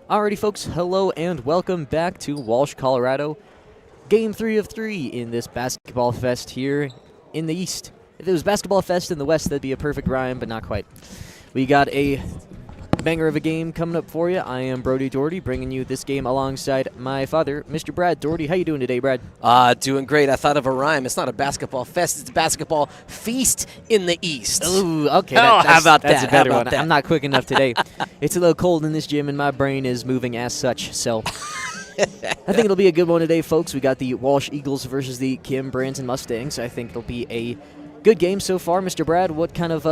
Alrighty, folks, hello and welcome back to Walsh, Colorado. Game 3 of 3 in this basketball fest here in the East. If it was basketball fest in the West, that'd be a perfect rhyme, but not quite. We got a banger of a game coming up for you. I am Brody Doherty, bringing you this game alongside my father, Mr. Brad Doherty. How you doing today, Brad? Doing great. I thought of a rhyme. It's not a basketball fest. It's a basketball feast in the East. Ooh, okay. How about that's that? a better How about one. that? I'm not quick enough today. It's a little cold in this gym, and my brain is moving as such, so I think it'll be a good one today, folks. We got the Walsh Eagles versus the Kim Branson Mustangs. I think it'll be a good game so far. Mr. Brad, what kind of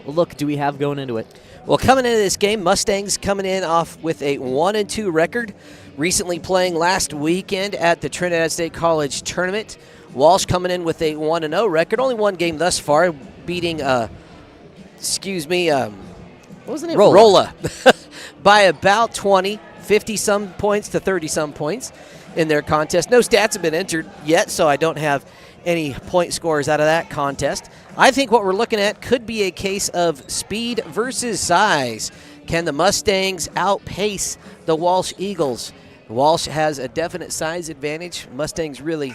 look do we have going into it? Well, coming into this game, Mustangs coming in off with a 1-2 record. Recently playing last weekend at the Trinidad State College Tournament. Walsh coming in with a 1-0 record. Only one game thus far, beating, what was the name? Rolla. By about 20, 50-some points to 30-some points in their contest. No stats have been entered yet, so I don't have any point scores out of that contest. I think what we're looking at could be a case of speed versus size. Can the Mustangs outpace the Walsh Eagles? Walsh has a definite size advantage. Mustangs really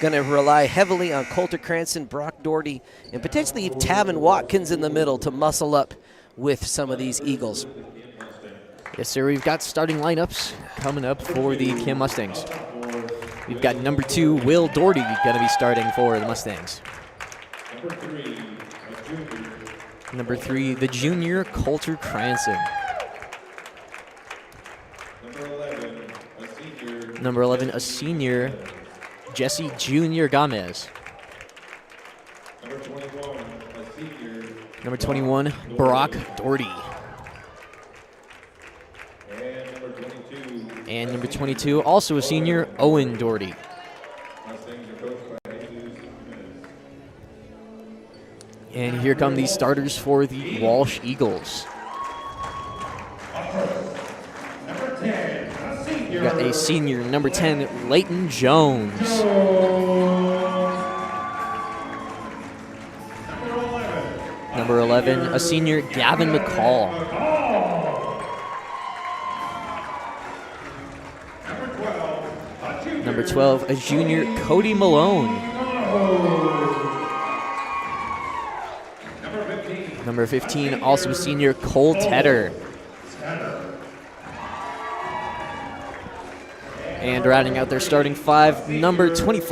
going to rely heavily on Coulter Cranston, Brock Doherty, and potentially Tavin Watkins in the middle to muscle up with some of these Eagles. Yes, sir. We've got starting lineups coming up for the Kim Mustangs. We've got number 2, Will Doherty, going to be starting for the Mustangs. Number 3, the junior, Coulter Cranston. Number 11, a senior, Jesse Jr. Gomez. Number 21, Brock Doherty. And number 22, also a senior, Owen Doherty. And here come the starters for the Walsh Eagles. We got a senior, number 10, Leighton Jones. Number 11, a senior, Gavin McCall. Number 12, a junior, Cody Malone. Number 15, also a senior, Cole Tedder. And rounding out their starting 5, number 23,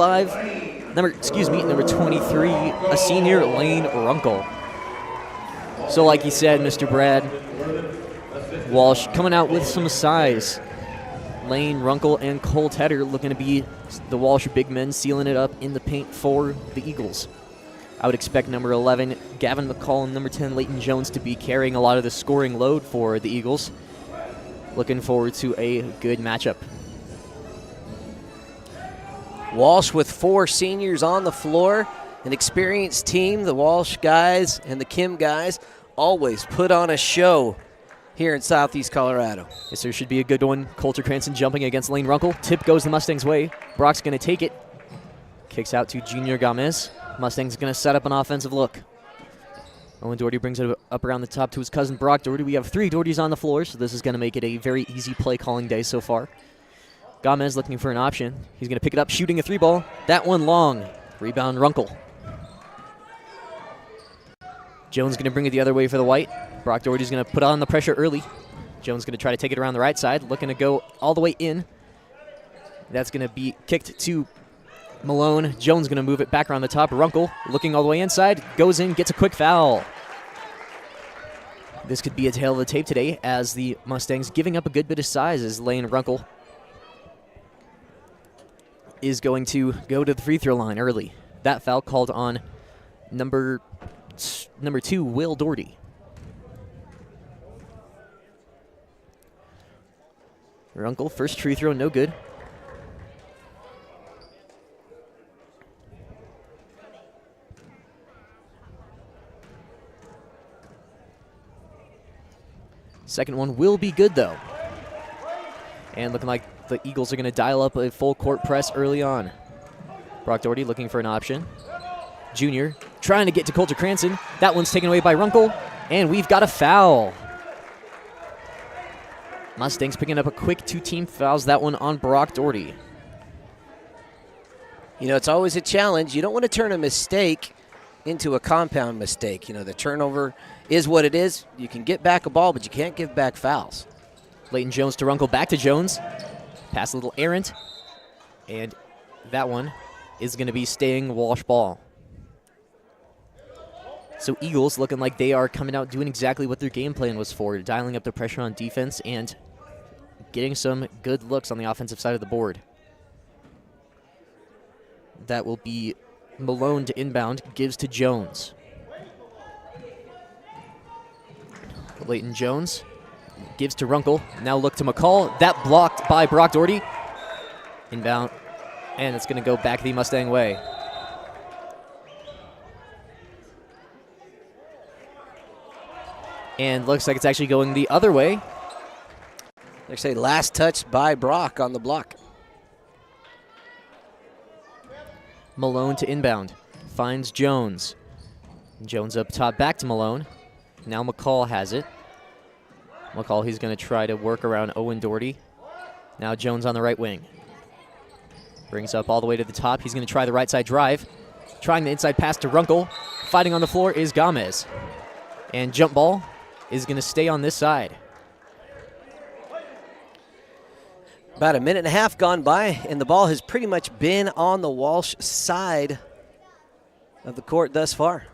a senior, Lane Runkle. So like you said, Mr. Brad, Walsh coming out with some size. Lane Runkle and Cole Tedder looking to be the Walsh big men sealing it up in the paint for the Eagles. I would expect number 11, Gavin McCall, and number 10, Leighton Jones, to be carrying a lot of the scoring load for the Eagles. Looking forward to a good matchup. Walsh with 4 seniors on the floor, an experienced team. The Walsh guys and the Kim guys always put on a show here in Southeast Colorado. Yes, there should be a good one. Coulter Cranston jumping against Lane Runkle. Tip goes the Mustangs' way. Brock's going to take it. Kicks out to Junior Gomez. Mustangs going to set up an offensive look. Owen Doherty brings it up around the top to his cousin Brock Doherty. We have 3 Dohertys on the floor, so this is going to make it a very easy play calling day so far. Gomez looking for an option. He's going to pick it up, shooting a 3-ball. That one long. Rebound Runkle. Jones going to bring it the other way for the white. Brock Doherty's going to put on the pressure early. Jones going to try to take it around the right side, looking to go all the way in. That's going to be kicked to Malone. Jones going to move it back around the top. Runkle looking all the way inside, goes in, gets a quick foul. This could be a tale of the tape today as the Mustangs giving up a good bit of size as Lane Runkle is going to go to the free throw line early. That foul called on number 2, Will Doherty. Runkle, first free throw, no good. Second one will be good, though. And looking like the Eagles are going to dial up a full court press early on. Brock Doherty looking for an option. Junior trying to get to Coulter Cranston. That one's taken away by Runkle, and we've got a foul. Mustangs picking up a quick 2 team fouls, that one on Brock Doherty. You know, it's always a challenge. You don't want to turn a mistake into a compound mistake. You know, the turnover is what it is. You can get back a ball, but you can't give back fouls. Leighton Jones to Runkle, back to Jones. Pass a little errant. And that one is going to be staying Walsh ball. So Eagles looking like they are coming out doing exactly what their game plan was for, dialing up the pressure on defense and getting some good looks on the offensive side of the board. That will be Malone to inbound, gives to Jones. Leighton Jones gives to Runkle. Now look to McCall. That blocked by Brock Doherty. Inbound, and it's going to go back the Mustang way. And looks like it's actually going the other way. They say last touch by Brock on the block. Malone to inbound. Finds Jones. Jones up top, back to Malone. Now McCall has it. McCall, he's going to try to work around Owen Doherty. Now Jones on the right wing. Brings up all the way to the top. He's going to try the right side drive. Trying the inside pass to Runkle. Fighting on the floor is Gomez. And jump ball is going to stay on this side. About a minute and a half gone by, and the ball has pretty much been on the Walsh side of the court thus far.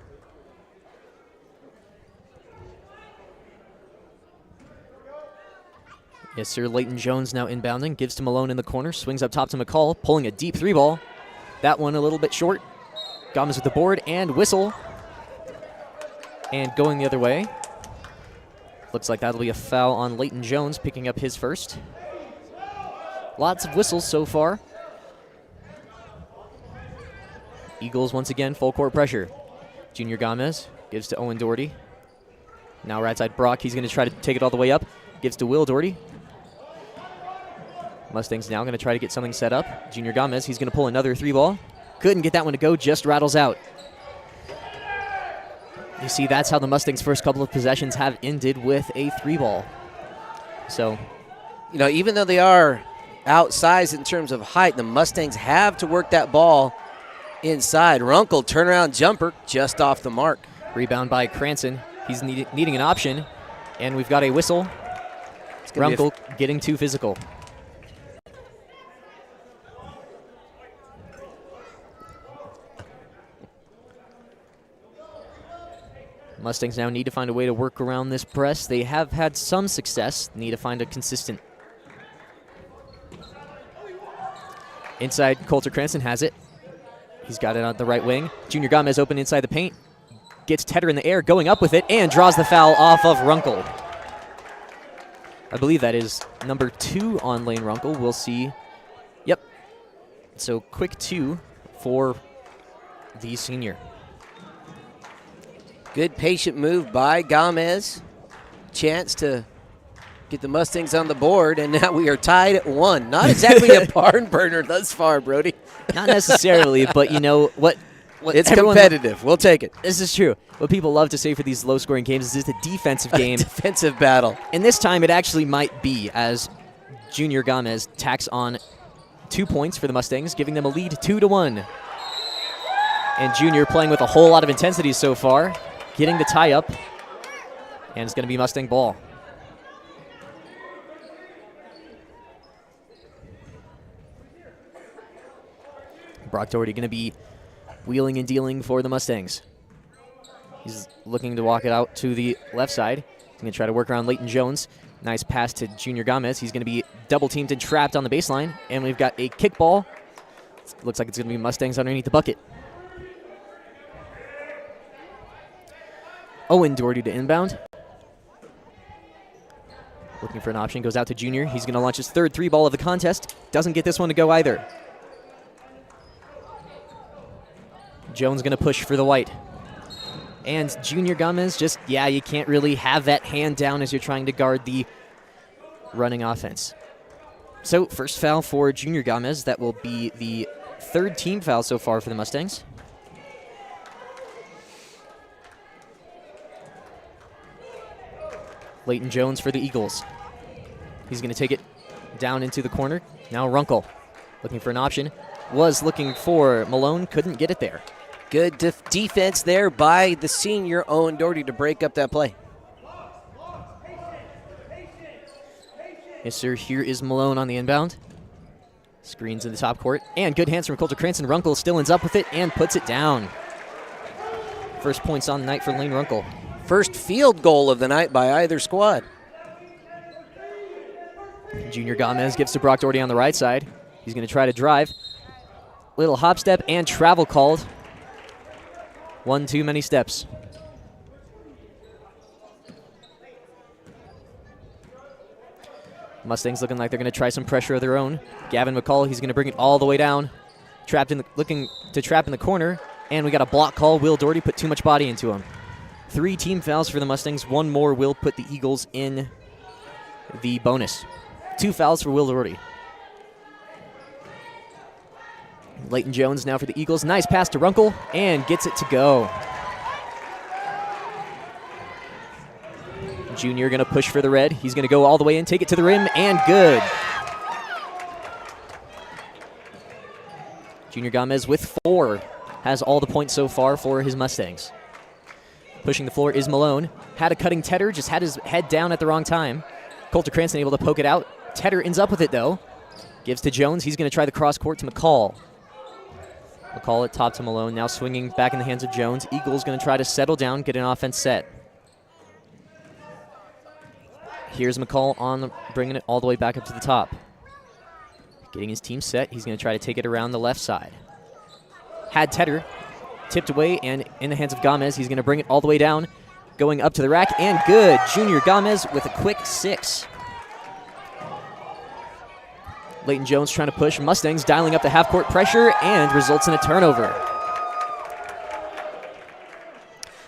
Yes, sir. Leighton Jones now inbounding. Gives to Malone in the corner. Swings up top to McCall. Pulling a deep 3-ball. That one a little bit short. Gomez with the board and whistle. And going the other way. Looks like that'll be a foul on Leighton Jones, picking up his first. Lots of whistles so far. Eagles once again, full court pressure. Junior Gomez gives to Owen Doherty. Now right side Brock. He's going to try to take it all the way up. Gives to Will Doherty. Mustangs now going to try to get something set up. Junior Gomez, he's going to pull another 3-ball. Couldn't get that one to go, just rattles out. You see, that's how the Mustangs' first couple of possessions have ended, with a 3-ball. So, you know, even though they are outsized in terms of height, the Mustangs have to work that ball inside. Runkle, turnaround jumper, just off the mark. Rebound by Cranston. He's needing an option, and we've got a whistle. Runkle getting too physical. Mustangs now need to find a way to work around this press. They have had some success. Need to find a consistent. Inside, Coulter Cranston has it. He's got it on the right wing. Junior Gomez open inside the paint. Gets Tedder in the air, going up with it, and draws the foul off of Runkle. I believe that is number 2 on Lane Runkle. We'll see. Yep. So quick 2 for the senior. Good patient move by Gomez. Chance to get the Mustangs on the board, and now we are tied at 1. Not exactly a barn burner thus far, Brody. Not necessarily, but you know what it's competitive. We'll take it. This is true. What people love to say for these low-scoring games is it's a defensive game. Defensive battle. And this time it actually might be, as Junior Gomez tacks on 2 points for the Mustangs, giving them a lead 2-1. And Junior playing with a whole lot of intensity so far, getting the tie up, and it's going to be Mustang ball. Brock Doherty going to be wheeling and dealing for the Mustangs. He's looking to walk it out to the left side. He's going to try to work around Leighton Jones. Nice pass to Junior Gomez. He's going to be double-teamed and trapped on the baseline. And we've got a kickball. Looks like it's going to be Mustangs underneath the bucket. Owen Doherty to inbound. Looking for an option. Goes out to Junior. He's going to launch his third 3-ball of the contest. Doesn't get this one to go either. Jones going to push for the white. And Junior Gomez just, you can't really have that hand down as you're trying to guard the running offense. So first foul for Junior Gomez. That will be the 3rd team foul so far for the Mustangs. Leighton Jones for the Eagles. He's going to take it down into the corner. Now Runkle looking for an option. Was looking for Malone, couldn't get it there. Good defense there by the senior Owen Doherty to break up that play. Yes, sir. Here is Malone on the inbound. Screens in the top court. And good hands from Coulter Cranston. Runkle still ends up with it and puts it down. First points on the night for Lane Runkle. First field goal of the night by either squad. Junior Gomez gives to Brock Doherty on the right side. He's going to try to drive. Little hop step and travel called. One too many steps. Mustangs looking like they're going to try some pressure of their own. Gavin McCall, he's going to bring it all the way down. Looking to trap in the corner. And we got a block call. Will Doherty put too much body into him. 3 team fouls for the Mustangs. 1 more will put the Eagles in the bonus. 2 fouls for Will Doherty. Leighton Jones now for the Eagles. Nice pass to Runkle and gets it to go. Junior going to push for the red. He's going to go all the way in, take it to the rim, and good. Junior Gomez with 4. Has all the points so far for his Mustangs. Pushing the floor is Malone. Had a cutting Tedder, just had his head down at the wrong time. Coulter Cranston able to poke it out. Tedder ends up with it, though. Gives to Jones. He's going to try the cross court to McCall. McCall at top to Malone. Now swinging back in the hands of Jones. Eagles going to try to settle down, get an offense set. Here's McCall bringing it all the way back up to the top. Getting his team set. He's going to try to take it around the left side. Had Tedder. Tipped away and in the hands of Gomez. He's going to bring it all the way down. Going up to the rack and good. Junior Gomez with a quick 6. Leighton Jones trying to push. Mustangs dialing up the half-court pressure and results in a turnover.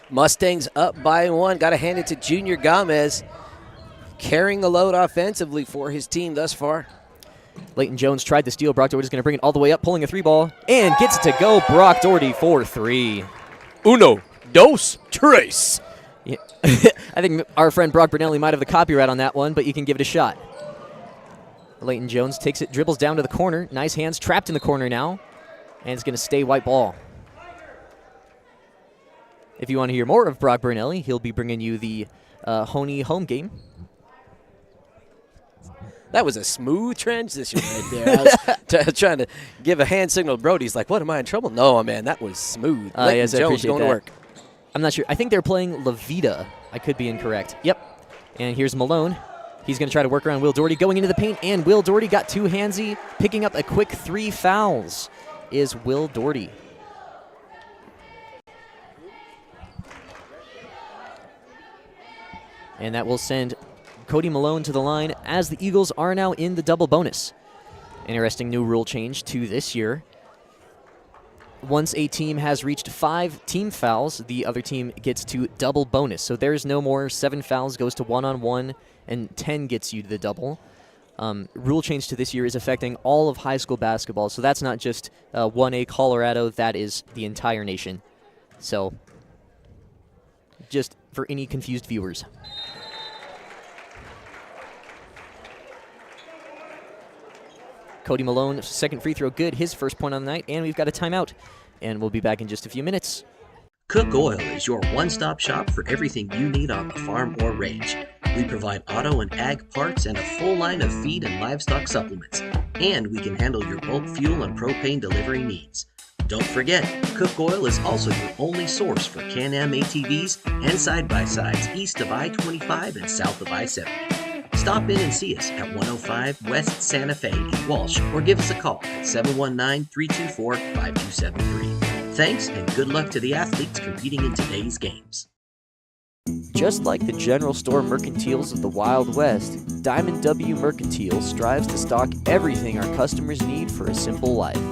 Mustangs up by 1. Got to hand it to Junior Gomez. Carrying the load offensively for his team thus far. Leighton Jones tried to steal. Brock Doherty's going to bring it all the way up, pulling a 3 ball, and gets it to go. Brock Doherty for 3. Uno, dos, tres. Yeah. I think our friend Brock Brunelli might have the copyright on that one, but you can give it a shot. Leighton Jones takes it, dribbles down to the corner. Nice hands, trapped in the corner now, and it's going to stay white ball. If you want to hear more of Brock Brunelli, he'll be bringing you the Honey home game. That was a smooth transition right there. I was trying to give a hand signal to Brody. He's like, what, am I in trouble? No, man, that was smooth. Yes, I Jones appreciate going that. to work. I'm not sure. I think they're playing La Vida. I could be incorrect. Yep. And here's Malone. He's going to try to work around Will Doherty, going into the paint, and Will Doherty got too handsy, picking up a quick 3 fouls is Will Doherty. And that will send Cody Malone to the line as the Eagles are now in the double bonus. Interesting new rule change to this year. Once a team has reached 5 team fouls, the other team gets to double bonus. So there's no more 7 fouls goes to 1-on-1 and 10 gets you to the double. Rule change to this year is affecting all of high school basketball. So that's not just 1A Colorado, that is the entire nation. So just for any confused viewers. Cody Malone, second free throw good, his first point on the night, and we've got a timeout. And we'll be back in just a few minutes. Cook Oil is your one-stop shop for everything you need on the farm or range. We provide auto and ag parts and a full line of feed and livestock supplements. And we can handle your bulk fuel and propane delivery needs. Don't forget, Cook Oil is also your only source for Can-Am ATVs and side-by-sides east of I-25 and south of I-70. Stop in and see us at 105 West Santa Fe in Walsh or give us a call at 719-324-5273. Thanks and good luck to the athletes competing in today's games. Just like the general store mercantiles of the Wild West, Diamond W Mercantile strives to stock everything our customers need for a simple life.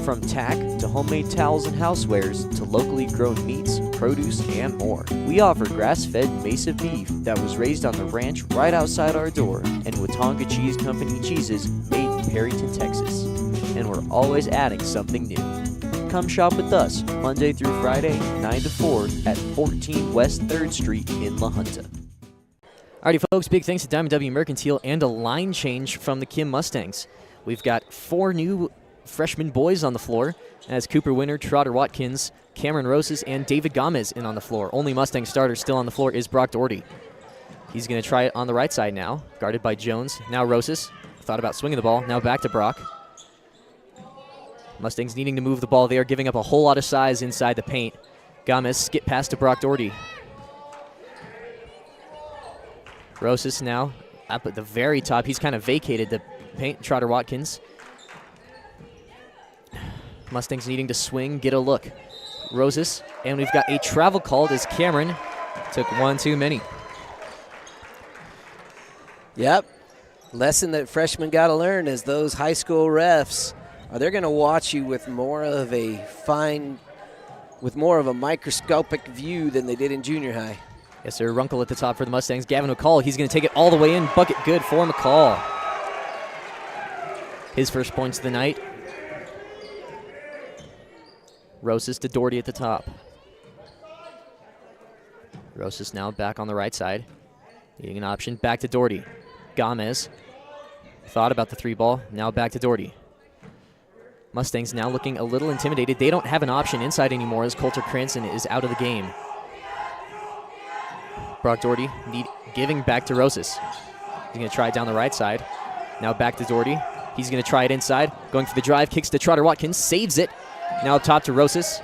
From tack to homemade towels and housewares to locally grown meats, produce, and more. We offer grass-fed Mesa beef that was raised on the ranch right outside our door and Watonga Cheese Company cheeses made in Perryton, Texas. And we're always adding something new. Come shop with us Monday through Friday, 9 to 4 at 14 West 3rd Street in La Junta. Alrighty, folks, big thanks to Diamond W Mercantile and a line change from the Kim Mustangs. We've got 4 new freshman boys on the floor as Cooper Winter, Trotter Watkins, Cameron Roses, and David Gomez in on the floor. Only Mustang starter still on the floor is Brock Doherty. He's going to try it on the right side now, guarded by Jones. Now Roses thought about swinging the ball. Now back to Brock. Mustangs needing to move the ball. They are giving up a whole lot of size inside the paint. Gomez skip pass to Brock Doherty. Roses now up at the very top. He's kind of vacated the paint. Trotter Watkins. Mustangs needing to swing, get a look. Roses, and we've got a travel called as Cameron took one too many. Yep. Lesson that freshmen got to learn is those high school refs they're going to watch you with more of a microscopic view than they did in junior high. Yes, sir. Runkle at the top for the Mustangs. Gavin McCall, he's going to take it all the way in. Bucket good for McCall. His first points of the night. Roses to Doherty at the top. Roses now back on the right side. Needing an option. Back to Doherty. Gomez thought about the 3 ball. Now back to Doherty. Mustangs now looking a little intimidated. They don't have an option inside anymore as Coulter Cranston is out of the game. Brock Doherty giving back to Roses. He's going to try it down the right side. Now back to Doherty. He's going to try it inside. Going for the drive. Kicks to Trotter Watkins. Saves it. Now up top to Roses.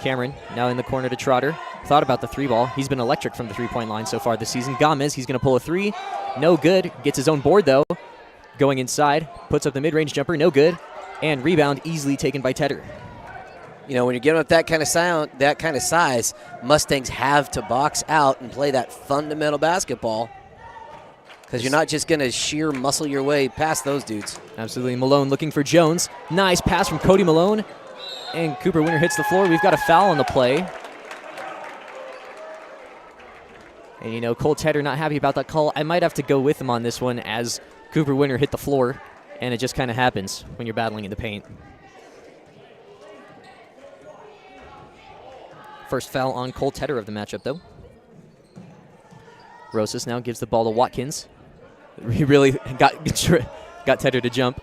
Cameron now in the corner to Trotter. Thought about the 3 ball. He's been electric from the 3-point line so far this season. Gomez, he's going to pull a 3. No good. Gets his own board, though. Going inside. Puts up the mid-range jumper. No good. And rebound easily taken by Tedder. You know, when you're giving up that kind of size, Mustangs have to box out and play that fundamental basketball because you're not just going to sheer muscle your way past those dudes. Absolutely. Malone looking for Jones. Nice pass from Cody Malone. And Cooper Winter hits the floor. We've got a foul on the play. And, you know, Cole Tedder not happy about that call. I might have to go with him on this one as Cooper Winter hit the floor. And it just kind of happens when you're battling in the paint. First foul on Cole Tedder of the matchup, though. Rosas now gives the ball to Watkins. He really got Tedder to jump.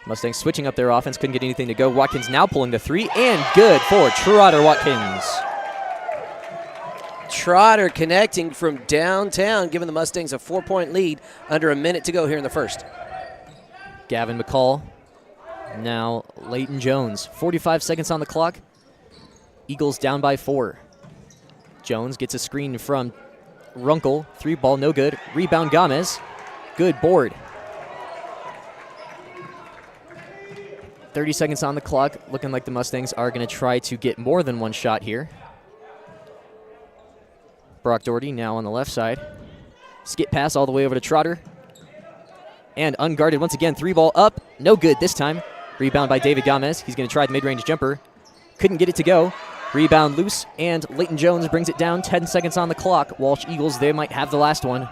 Mustangs switching up their offense, couldn't get anything to go. Watkins now pulling the 3, and good for Trotter Watkins. Trotter connecting from downtown, giving the Mustangs a 4-point lead under a minute to go here in the first. Gavin McCall. Now Leighton Jones. 45 seconds on the clock. Eagles down by 4. Jones gets a screen from Runkle. 3 ball, no good. Rebound Gomez. Good board. 30 seconds on the clock. Looking like the Mustangs are going to try to get more than one shot here. Brock Doherty now on the left side. Skip pass all the way over to Trotter. And unguarded once again. 3 ball up. No good this time. Rebound by David Gomez. He's going to try the mid-range jumper. Couldn't get it to go. Rebound loose, and Leighton Jones brings it down. 10 seconds on the clock. Walsh Eagles, they might have the last one.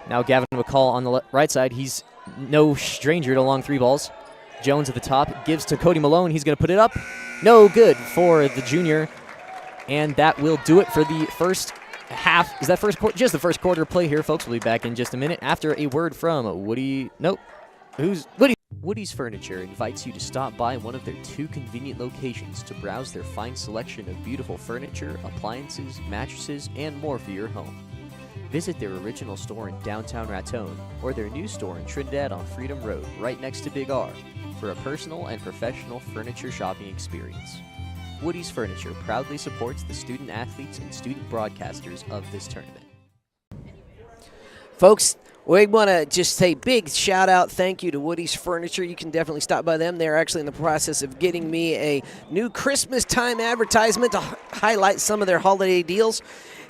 Now Gavin McCall on the right side. He's no stranger to long 3 balls. Jones at the top gives to Cody Malone. He's going to put it up. No good for the junior. And that will do it for the first half. Is that first quarter? Just the first quarter play here, folks. We'll be back in just a minute after a word from Woody. Nope. Who's Woody? Woody's Furniture invites you to stop by one of their 2 convenient locations to browse their fine selection of beautiful furniture, appliances, mattresses, and more for your home. Visit their original store in downtown Raton or their new store in Trinidad on Freedom Road, right next to Big R, for a personal and professional furniture shopping experience. Woody's Furniture proudly supports the student athletes and student broadcasters of this tournament. Folks, we want to just say big shout-out, thank you to Woody's Furniture. You can definitely stop by them. They're actually in the process of getting me a new Christmas time advertisement to highlight some of their holiday deals.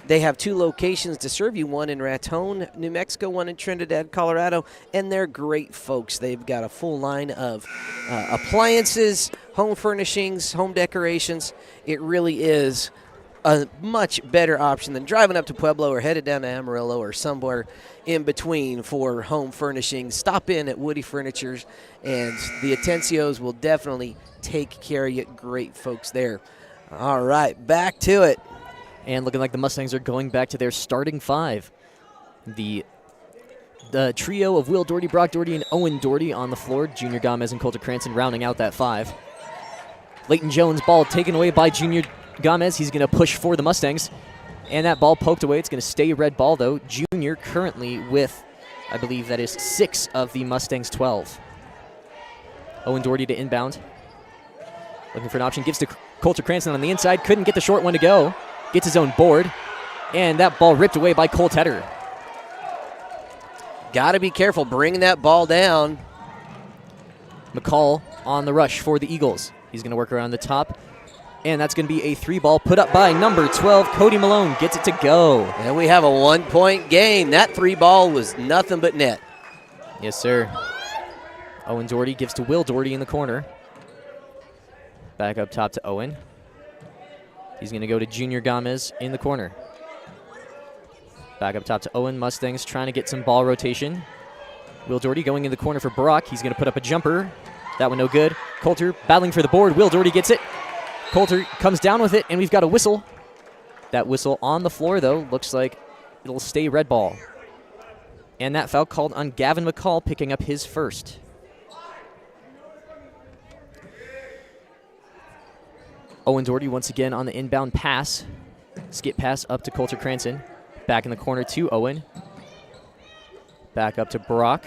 They have 2 locations to serve you, one in Raton, New Mexico, one in Trinidad, Colorado, and they're great folks. They've got a full line of appliances, home furnishings, home decorations. It really is a much better option than driving up to Pueblo or headed down to Amarillo or somewhere in between for home furnishings. Stop in at Woody Furnitures, and the Atencios will definitely take care of you. Great folks there. All right, back to it. And looking like the Mustangs are going back to their starting 5. The trio of Will Doherty, Brock Doherty, and Owen Doherty on the floor. Junior Gomez and Coulter Cranston rounding out that 5. Leighton Jones, ball taken away by Junior Gomez. He's going to push for the Mustangs. And that ball poked away. It's going to stay red ball, though. Junior currently with, I believe that is 6 of the Mustangs' 12. Owen Doherty to inbound. Looking for an option. Gives to Coulter Cranston on the inside. Couldn't get the short one to go. Gets his own board. And that ball ripped away by Cole Tedder. Got to be careful bringing that ball down. McCall on the rush for the Eagles. He's going to work around the top. And that's going to be a 3-ball put up by number 12, Cody Malone. Gets it to go. And we have a 1-point game. That 3-ball was nothing but net. Yes, sir. Owen Doherty gives to Will Doherty in the corner. Back up top to Owen. He's going to go to Junior Gomez in the corner. Back up top to Owen. Mustangs trying to get some ball rotation. Will Doherty going in the corner for Brock. He's going to put up a jumper. That one no good. Coulter battling for the board. Will Doherty gets it. Coulter comes down with it, and we've got a whistle. That whistle on the floor, though, looks like it'll stay red ball. And that foul called on Gavin McCall, picking up his first. Owen Doherty once again on the inbound pass. Skip pass up to Coulter Cranston. Back in the corner to Owen. Back up to Brock.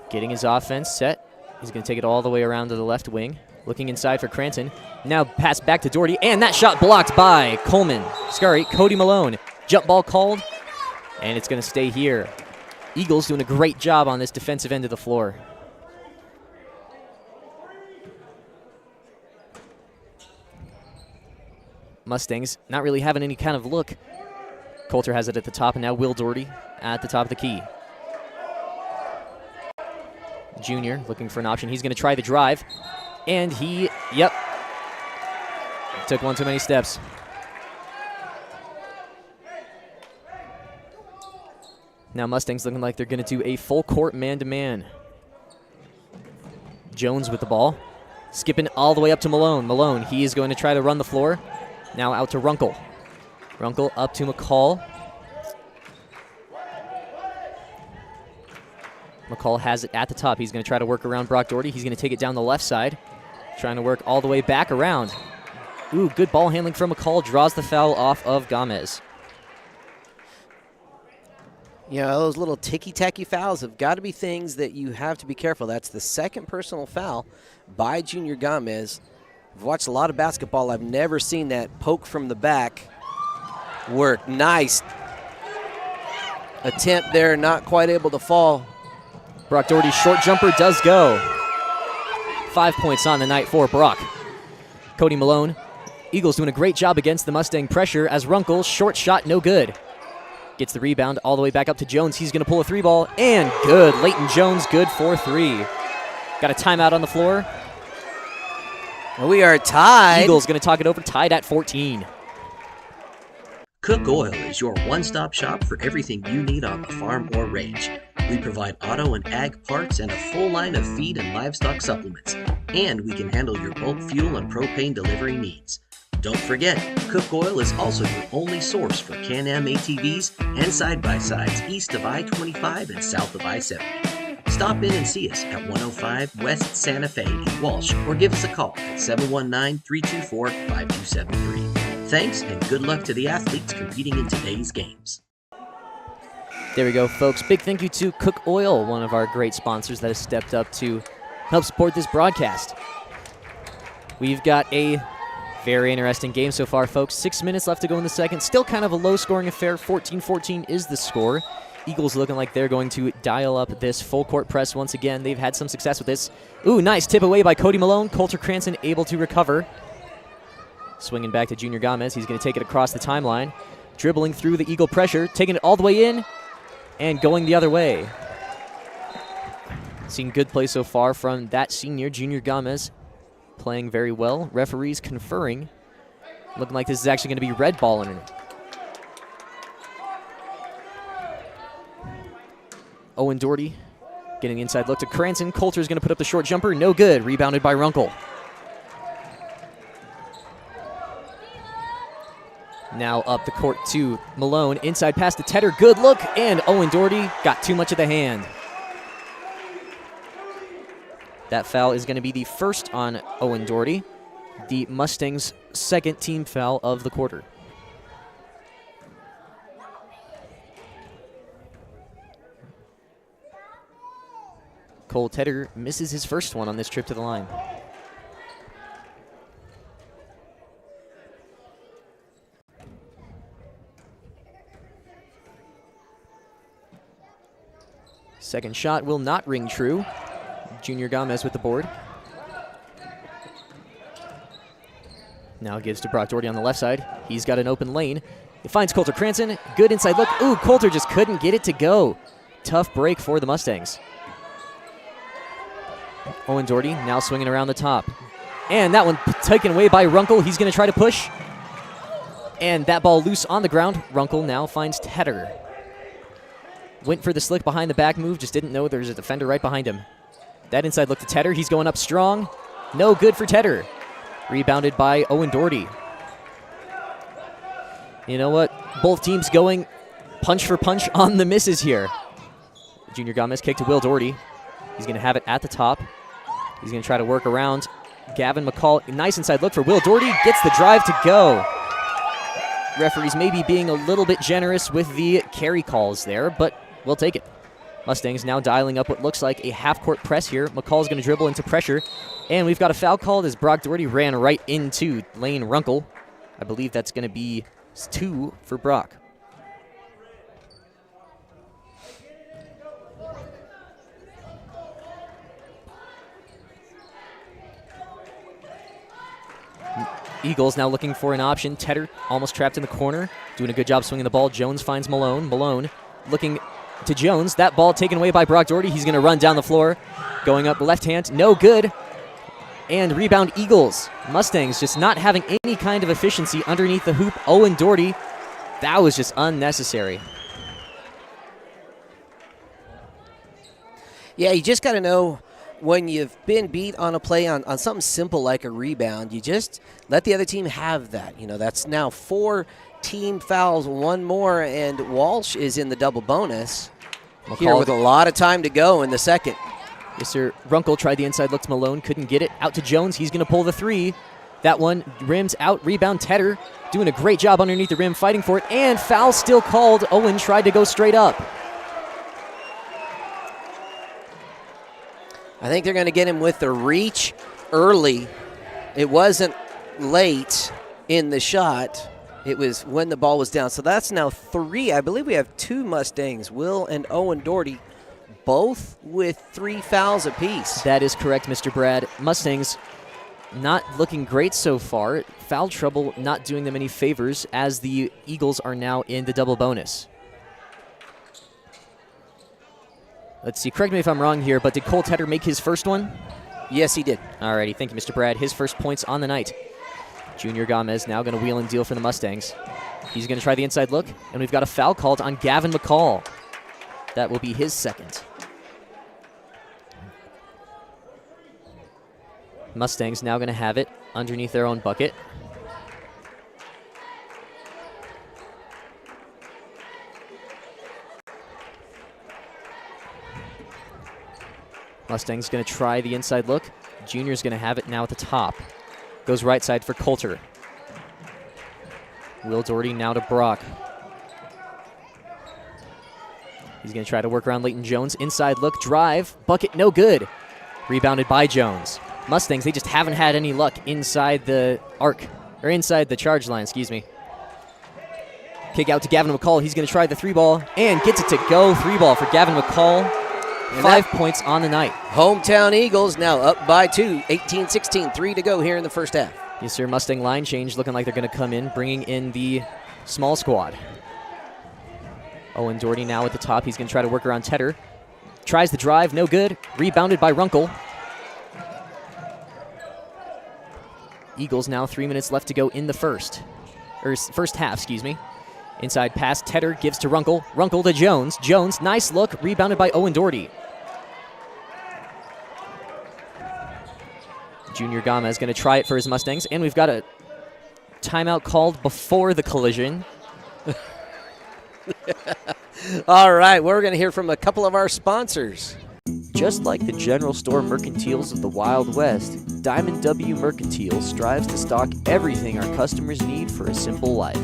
Getting his offense set. He's going to take it all the way around to the left wing. Looking inside for Cranston. Now pass back to Doherty, and that shot blocked by Cody Malone. Jump ball called, and it's going to stay here. Eagles doing a great job on this defensive end of the floor. Mustangs not really having any kind of look. Coulter has it at the top, and now Will Doherty at the top of the key. Junior looking for an option. He's going to try the drive. And he, took one too many steps. Now Mustangs looking like they're going to do a full court man-to-man. Jones with the ball. Skipping all the way up to Malone. Malone, he is going to try to run the floor. Now out to Runkle. Runkle up to McCall. McCall has it at the top. He's going to try to work around Brock Doherty. He's going to take it down the left side. Trying to work all the way back around. Ooh, good ball handling from McCall. Draws the foul off of Gomez. You know, those little ticky-tacky fouls have got to be things that you have to be careful. That's the second personal foul by Junior Gomez. I've watched a lot of basketball. I've never seen that poke from the back work. Nice attempt there, not quite able to fall. Brock Doherty's short jumper does go. 5 points on the night for Brock. Cody Malone. Eagles doing a great job against the Mustang pressure as Runkle, short shot, no good. Gets the rebound all the way back up to Jones. He's going to pull a 3-ball, and good. Leighton Jones, good for 3. Got a timeout on the floor. We are tied. Eagles going to talk it over, tied at 14. Cook Oil is your one-stop shop for everything you need on the farm or range. We provide auto and ag parts and a full line of feed and livestock supplements. And we can handle your bulk fuel and propane delivery needs. Don't forget, Cook Oil is also your only source for Can-Am ATVs and side-by-sides east of I-25 and south of I-70. Stop in and see us at 105 West Santa Fe in Walsh or give us a call at 719-324-5273. Thanks and good luck to the athletes competing in today's games. There we go, folks. Big thank you to Cook Oil, one of our great sponsors that has stepped up to help support this broadcast. We've got a very interesting game so far, folks. 6 minutes left to go in the second. Still kind of a low-scoring affair. 14-14 is the score. Eagles looking like they're going to dial up this full-court press once again. They've had some success with this. Ooh, nice tip away by Cody Malone. Coulter Cranston able to recover. Swinging back to Junior Gomez. He's going to take it across the timeline. Dribbling through the Eagle pressure. Taking it all the way in and going the other way. Seen good play so far from that senior, Junior Gomez. Playing very well. Referees conferring. Looking like this is actually going to be red ball in it. Owen Doherty getting inside look to Cranston. Coulter's going to put up the short jumper. No good. Rebounded by Runkle. Now up the court to Malone. Inside pass to Tedder. Good look, and Owen Doherty got too much of the hand. That foul is going to be the first on Owen Doherty, the Mustangs' second team foul of the quarter. Cole Tedder misses his first one on this trip to the line. Second shot will not ring true. Junior Gomez with the board. Now gives to Brock Doherty on the left side. He's got an open lane. He finds Coulter Cranston. Good inside look. Ooh, Coulter just couldn't get it to go. Tough break for the Mustangs. Owen Doherty now swinging around the top. And that one taken away by Runkle. He's going to try to push. And that ball loose on the ground. Runkle now finds Tedder. Went for the slick behind the back move, just didn't know there's a defender right behind him. That inside look to Tedder. He's going up strong. No good for Tedder. Rebounded by Owen Doherty. You know what? Both teams going punch for punch on the misses here. Junior Gomez kick to Will Doherty. He's going to have it at the top. He's going to try to work around Gavin McCall. Nice inside look for Will Doherty. Gets the drive to go. Referees maybe being a little bit generous with the carry calls there, but we'll take it. Mustangs now dialing up what looks like a half-court press here. McCall's going to dribble into pressure. And we've got a foul called as Brock Doherty ran right into Lane Runkle. I believe that's going to be 2 for Brock. Eagles now looking for an option. Tedder almost trapped in the corner. Doing a good job swinging the ball. Jones finds Malone. Malone looking to Jones. That ball taken away by Brock Doherty. He's going to run down the floor. Going up left hand. No good. And rebound Eagles. Mustangs just not having any kind of efficiency underneath the hoop. Owen Doherty. That was just unnecessary. Yeah, you just got to know when you've been beat on a play on something simple like a rebound, you just let the other team have that. You know, that's now 4 team fouls, 1 more, and Walsh is in the double bonus here with a lot of time to go in the second. Yes, sir. Runkle tried the inside look to Malone, couldn't get it. Out to Jones. He's going to pull the 3. That one rims out. Rebound Tedder doing a great job underneath the rim, fighting for it, and foul still called. Owen tried to go straight up. I think they're going to get him with the reach early. It wasn't late in the shot. It was when the ball was down. So that's now 3. I believe we have 2 Mustangs, Will and Owen Doherty, both with 3 fouls apiece. That is correct, Mr. Brad. Mustangs not looking great so far. Foul trouble not doing them any favors as the Eagles are now in the double bonus. Let's see, correct me if I'm wrong here, but did Cole Tedder make his first one? Yes, he did. Alrighty, thank you, Mr. Brad. His first points on the night. Junior Gomez now going to wheel and deal for the Mustangs. He's going to try the inside look, and we've got a foul called on Gavin McCall. That will be his second. Mustangs now going to have it underneath their own bucket. Mustang's going to try the inside look. Junior's going to have it now at the top. Goes right side for Coulter. Will Doherty now to Brock. He's going to try to work around Leighton Jones. Inside look, drive, bucket, no good. Rebounded by Jones. Mustangs, they just haven't had any luck inside the arc, or inside the charge line, excuse me. Kick out to Gavin McCall. He's going to try the 3-ball and gets it to go. 3-ball for Gavin McCall. 5 points on the night. Hometown Eagles now up by 2, 18-16, 3 to go here in the first half. Yes, sir. Mustang line change looking like they're going to come in, bringing in the small squad. Owen Doherty now at the top. He's going to try to work around Tedder. Tries the drive, no good. Rebounded by Runkle. Eagles now 3 minutes left to go in the first half, excuse me. Inside pass, Tedder gives to Runkle. Runkle to Jones. Jones, nice look, rebounded by Owen Doherty. Junior Gomez going to try it for his Mustangs, and we've got a timeout called before the collision. All right, we're going to hear from a couple of our sponsors. Just like the general store mercantiles of the Wild West, Diamond W Mercantile strives to stock everything our customers need for a simple life.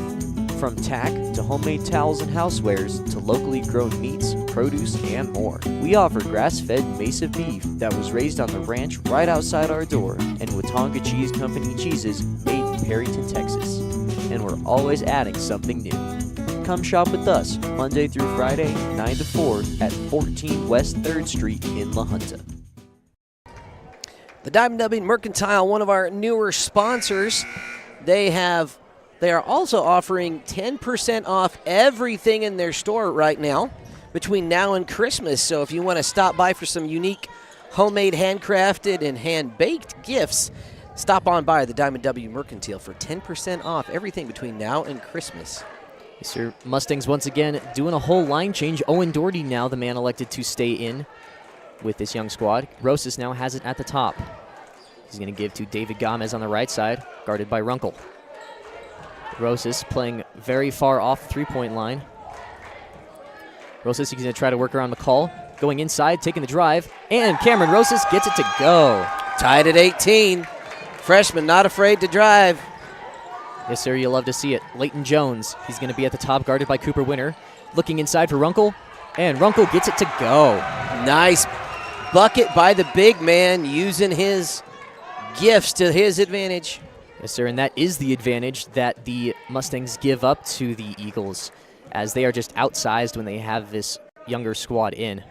From tack to homemade towels and housewares to locally grown meats, produce, and more. We offer grass-fed Mesa beef that was raised on the ranch right outside our door, and Watonga Cheese Company cheeses made in Perryton, Texas. And we're always adding something new. Come shop with us Monday through Friday, 9 to 4 at 14 West 3rd Street in La Junta. The Diamond W Mercantile, one of our newer sponsors, they are also offering 10% off everything in their store right now between now and Christmas. So if you want to stop by for some unique homemade, handcrafted, and hand-baked gifts, stop on by the Diamond W Mercantile for 10% off everything between now and Christmas. Yes, sir. Mustangs once again doing a whole line change. Owen Doherty now the man elected to stay in with this young squad. Rosas now has it at the top. He's going to give to David Gomez on the right side, guarded by Runkle. Rosas playing very far off the three-point line. Rosas, he's going to try to work around McCall. Going inside, taking the drive, and Cameron Rosas gets it to go. Tied at 18. Freshman not afraid to drive. Yes, sir, you'll love to see it. Leighton Jones, he's going to be at the top, guarded by Cooper Winter. Looking inside for Runkle, and Runkle gets it to go. Nice bucket by the big man, using his gifts to his advantage. Yes, sir, and that is the advantage that the Mustangs give up to the Eagles, as they are just outsized when they have this younger squad in.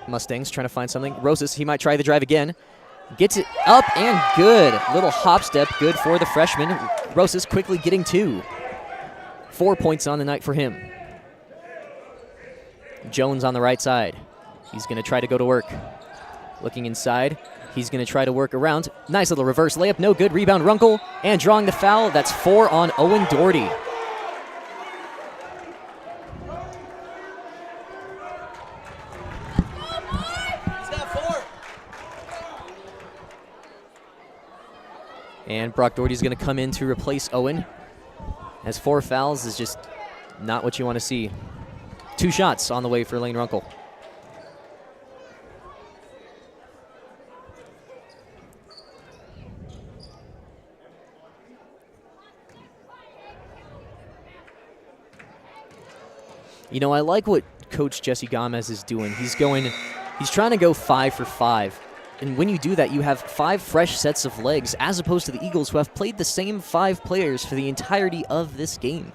Mustangs trying to find something. Rosas, he might try the drive again. Gets it up and good. Little hop step, good for the freshman. Rosas quickly getting 2. 4 points on the night for him. Jones on the right side. He's going to try to go to work. Looking inside. He's going to try to work around. Nice little reverse layup, no good. Rebound Runkle, and drawing the foul. That's 4 on Owen Doherty. And Brock Doherty's going to come in to replace Owen, as 4 fouls is just not what you want to see. 2 shots on the way for Lane Runkle. You know, I like what Coach Jesse Gomez is doing. He's trying to go 5 for 5. And when you do that, you have 5 fresh sets of legs, as opposed to the Eagles, who have played the same 5 players for the entirety of this game.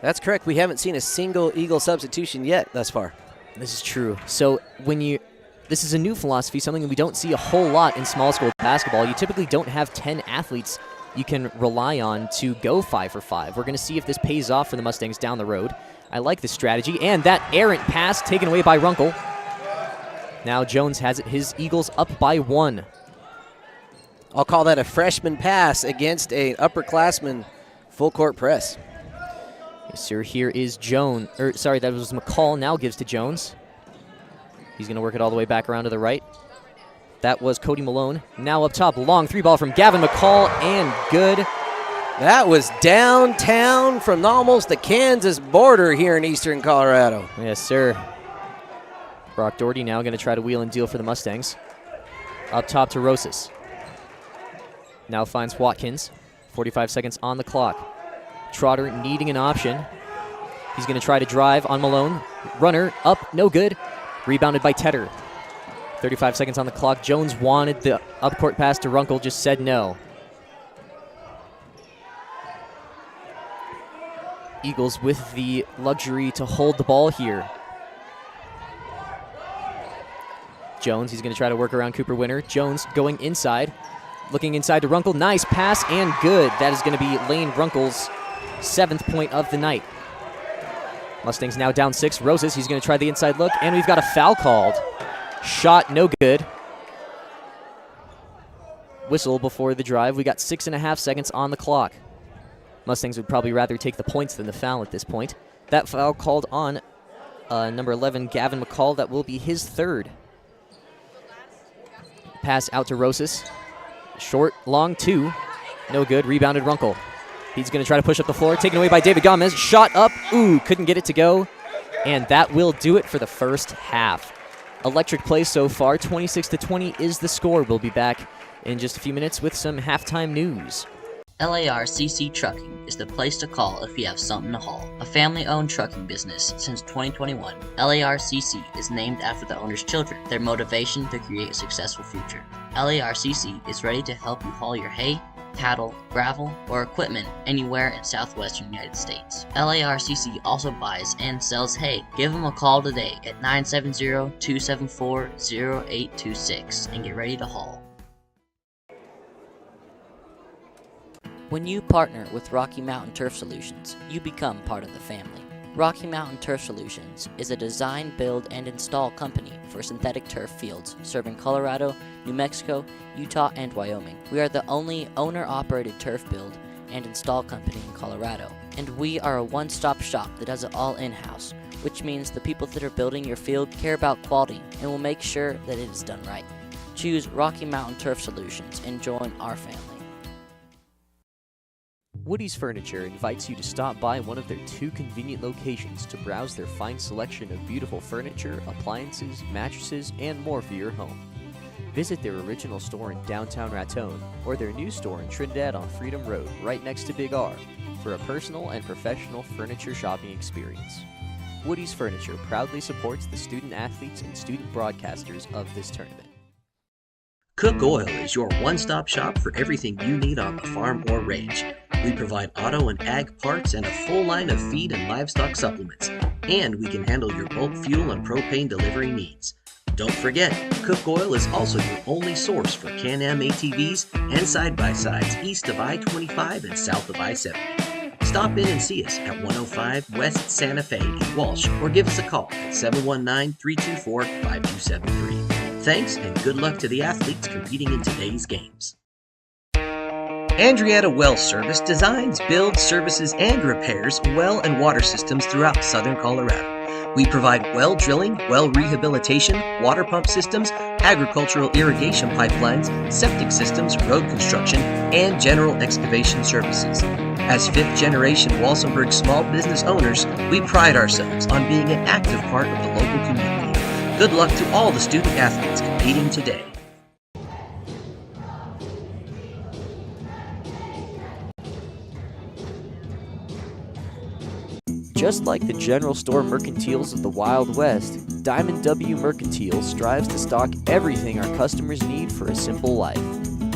That's correct. We haven't seen a single Eagle substitution yet thus far. This is true. So this is a new philosophy, something we don't see a whole lot in small school basketball. You typically don't have 10 athletes you can rely on to go 5 for 5. We're going to see if this pays off for the Mustangs down the road. I like this strategy. And that errant pass taken away by Runkle. Now Jones has it. His Eagles up by 1. I'll call that a freshman pass against an upperclassman full court press. Yes, sir. Here is Jones. That was McCall. Now gives to Jones. He's going to work it all the way back around to the right. That was Cody Malone. Now up top, long 3-ball from Gavin McCall, and good. That was downtown from almost the Kansas border here in eastern Colorado. Yes, sir. Brock Doherty now going to try to wheel and deal for the Mustangs. Up top to Rosas. Now finds Watkins. 45 seconds on the clock. Trotter needing an option. He's going to try to drive on Malone. Runner up, no good. Rebounded by Tedder. 35 seconds on the clock. Jones wanted the up-court pass to Runkle, just said no. Eagles with the luxury to hold the ball here. Jones, he's going to try to work around Cooper Winter. Jones going inside, looking inside to Runkle. Nice pass and good. That is going to be Lane Runkle's 7th point of the night. Mustangs now down 6. Rosas, he's going to try the inside look, and we've got a foul called. Shot no good. Whistle before the drive. We got 6.5 seconds on the clock. Mustangs would probably rather take the points than the foul at this point. That foul called on number 11, Gavin McCall. That will be his 3rd. Pass out to Rosas. Short, long two. No good. Rebounded Runkle. He's going to try to push up the floor. Taken away by David Gomez. Shot up. Ooh, couldn't get it to go. And that will do it for the first half. Electric play so far. 26-20 is the score. We'll be back in just a few minutes with some halftime news. LARCC Trucking is the place to call if you have something to haul. A family-owned trucking business since 2021, LARCC is named after the owner's children, their motivation to create a successful future. LARCC is ready to help you haul your hay, cattle, gravel, or equipment anywhere in southwestern United States. LARCC also buys and sells hay. Give them a call today at 970-274-0826 and get ready to haul. When you partner with Rocky Mountain Turf Solutions, you become part of the family. Rocky Mountain Turf Solutions is a design, build, and install company for synthetic turf fields serving Colorado, New Mexico, Utah, and Wyoming. We are the only owner-operated turf build and install company in Colorado, and we are a one-stop shop that does it all in-house, which means the people that are building your field care about quality and will make sure that it is done right. Choose Rocky Mountain Turf Solutions and join our family. Woody's Furniture invites you to stop by one of their 2 convenient locations to browse their fine selection of beautiful furniture, appliances, mattresses, and more for your home. Visit their original store in downtown Raton or their new store in Trinidad on Freedom Road, right next to Big R, for a personal and professional furniture shopping experience. Woody's Furniture proudly supports the student athletes and student broadcasters of this tournament. Cook Oil is your one-stop shop for everything you need on the farm or range. We provide auto and ag parts and a full line of feed and livestock supplements. And we can handle your bulk fuel and propane delivery needs. Don't forget, Cook Oil is also your only source for Can-Am ATVs and side-by-sides east of I-25 and south of I-70. Stop in and see us at 105 West Santa Fe in Walsh or give us a call at 719-324-5273. Thanks and good luck to the athletes competing in today's games. Andreatta Well Service designs, builds, services, and repairs well and water systems throughout southern Colorado. We provide well drilling, well rehabilitation, water pump systems, agricultural irrigation pipelines, septic systems, road construction, and general excavation services. As fifth-generation Walsenburg small business owners, we pride ourselves on being an active part of the local community. Good luck to all the student athletes competing today. Just like the general store mercantiles of the Wild West, Diamond W Mercantile strives to stock everything our customers need for a simple life.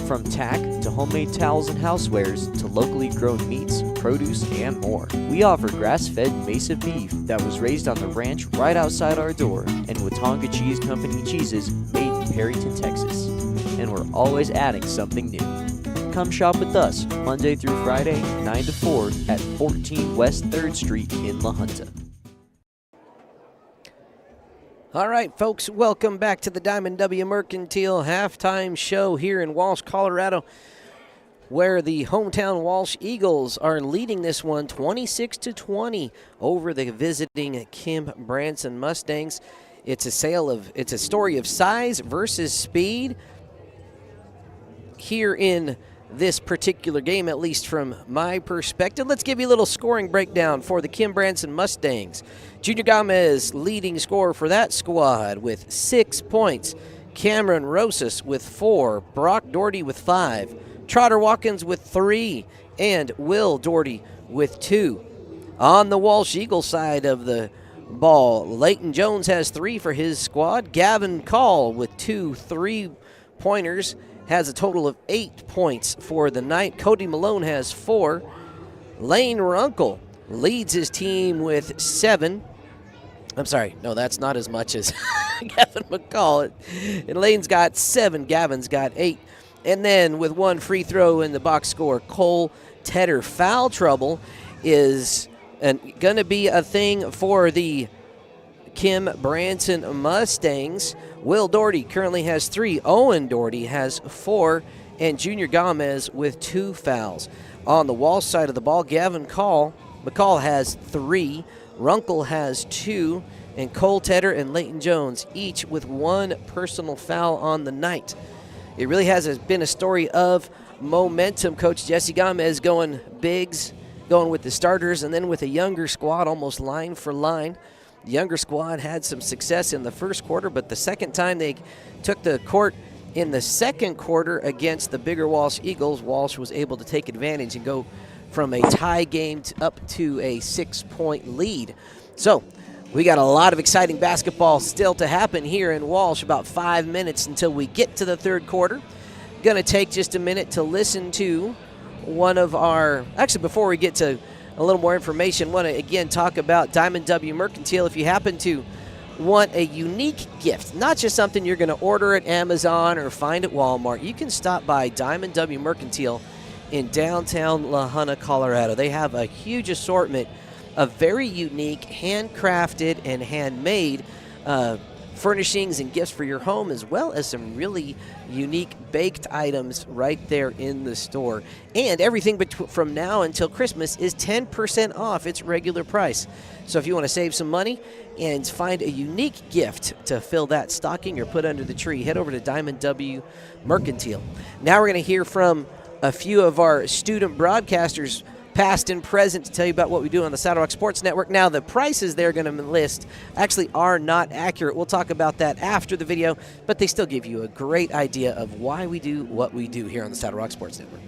From tack to homemade towels and housewares to locally grown meats, produce, and more. We offer grass-fed Mesa beef that was raised on the ranch right outside our door, and Watonga Cheese Company cheeses made in Perryton, Texas. And we're always adding something new. Come shop with us Monday through Friday, 9 to 4 at 14 West 3rd Street in La Junta. All right, folks, welcome back to the Diamond W Mercantile halftime show here in Walsh, Colorado, where the hometown Walsh Eagles are leading this one 26-20 over the visiting Kim Branson Mustangs. It's a story of size versus speed here in this particular game, at least from my perspective. Let's give you a little scoring breakdown for the Kim Branson Mustangs. Junior Gomez leading scorer for that squad with 6 points. Cameron Rosas with 4. Brock Doherty with 5. Trotter Watkins with 3. And Will Doherty with 2. On the Walsh Eagle side of the ball, Leighton Jones has 3 for his squad. Gavin Call with 2 3-pointers has a total of 8 points for the night. Cody Malone has 4. Lane Runkle leads his team with 7. I'm sorry, no, that's not as much as Gavin McCall. And Lane's got 7, Gavin's got 8. And then with 1 free throw in the box score, Cole Tedder. Foul trouble is going to be a thing for the Kim Branson Mustangs. Will Doherty currently has 3. Owen Doherty has 4. And Junior Gomez with 2 fouls. On the Walsh side of the ball, Gavin McCall has 3. Runkle has 2. And Cole Tedder and Leighton Jones each with 1 personal foul on the night. it really has been a story of momentum. Coach Jesse Gomez going bigs, going with the starters, and then with a younger squad, almost line for line. The younger squad had some success in the first quarter, but the second time they took the court in the second quarter against the bigger Walsh Eagles, Walsh was able to take advantage and go from a tie game up to a 6-point lead. So we got a lot of exciting basketball still to happen here in Walsh. About 5 minutes until we get to the third quarter. Going to take just a minute to listen to one of our, actually before we get to a little more information, want to again talk about Diamond W Mercantile. If you happen to want a unique gift, not just something you're going to order at Amazon or find at Walmart, you can stop by Diamond W Mercantile in downtown La Junta, Colorado. They have a huge assortment of very unique, handcrafted and handmade furnishings and gifts for your home, as well as some really unique baked items right there in the store. And everything from now until Christmas is 10% off its regular price. So if you want to save some money and find a unique gift to fill that stocking or put under the tree, head over to Diamond W Mercantile. Now we're going to hear from a few of our student broadcasters, past and present, to tell you about what we do on the Saddle Rock Sports Network. Now, the prices they're going to list actually are not accurate. We'll talk about that after the video, but they still give you a great idea of why we do what we do here on the Saddle Rock Sports Network.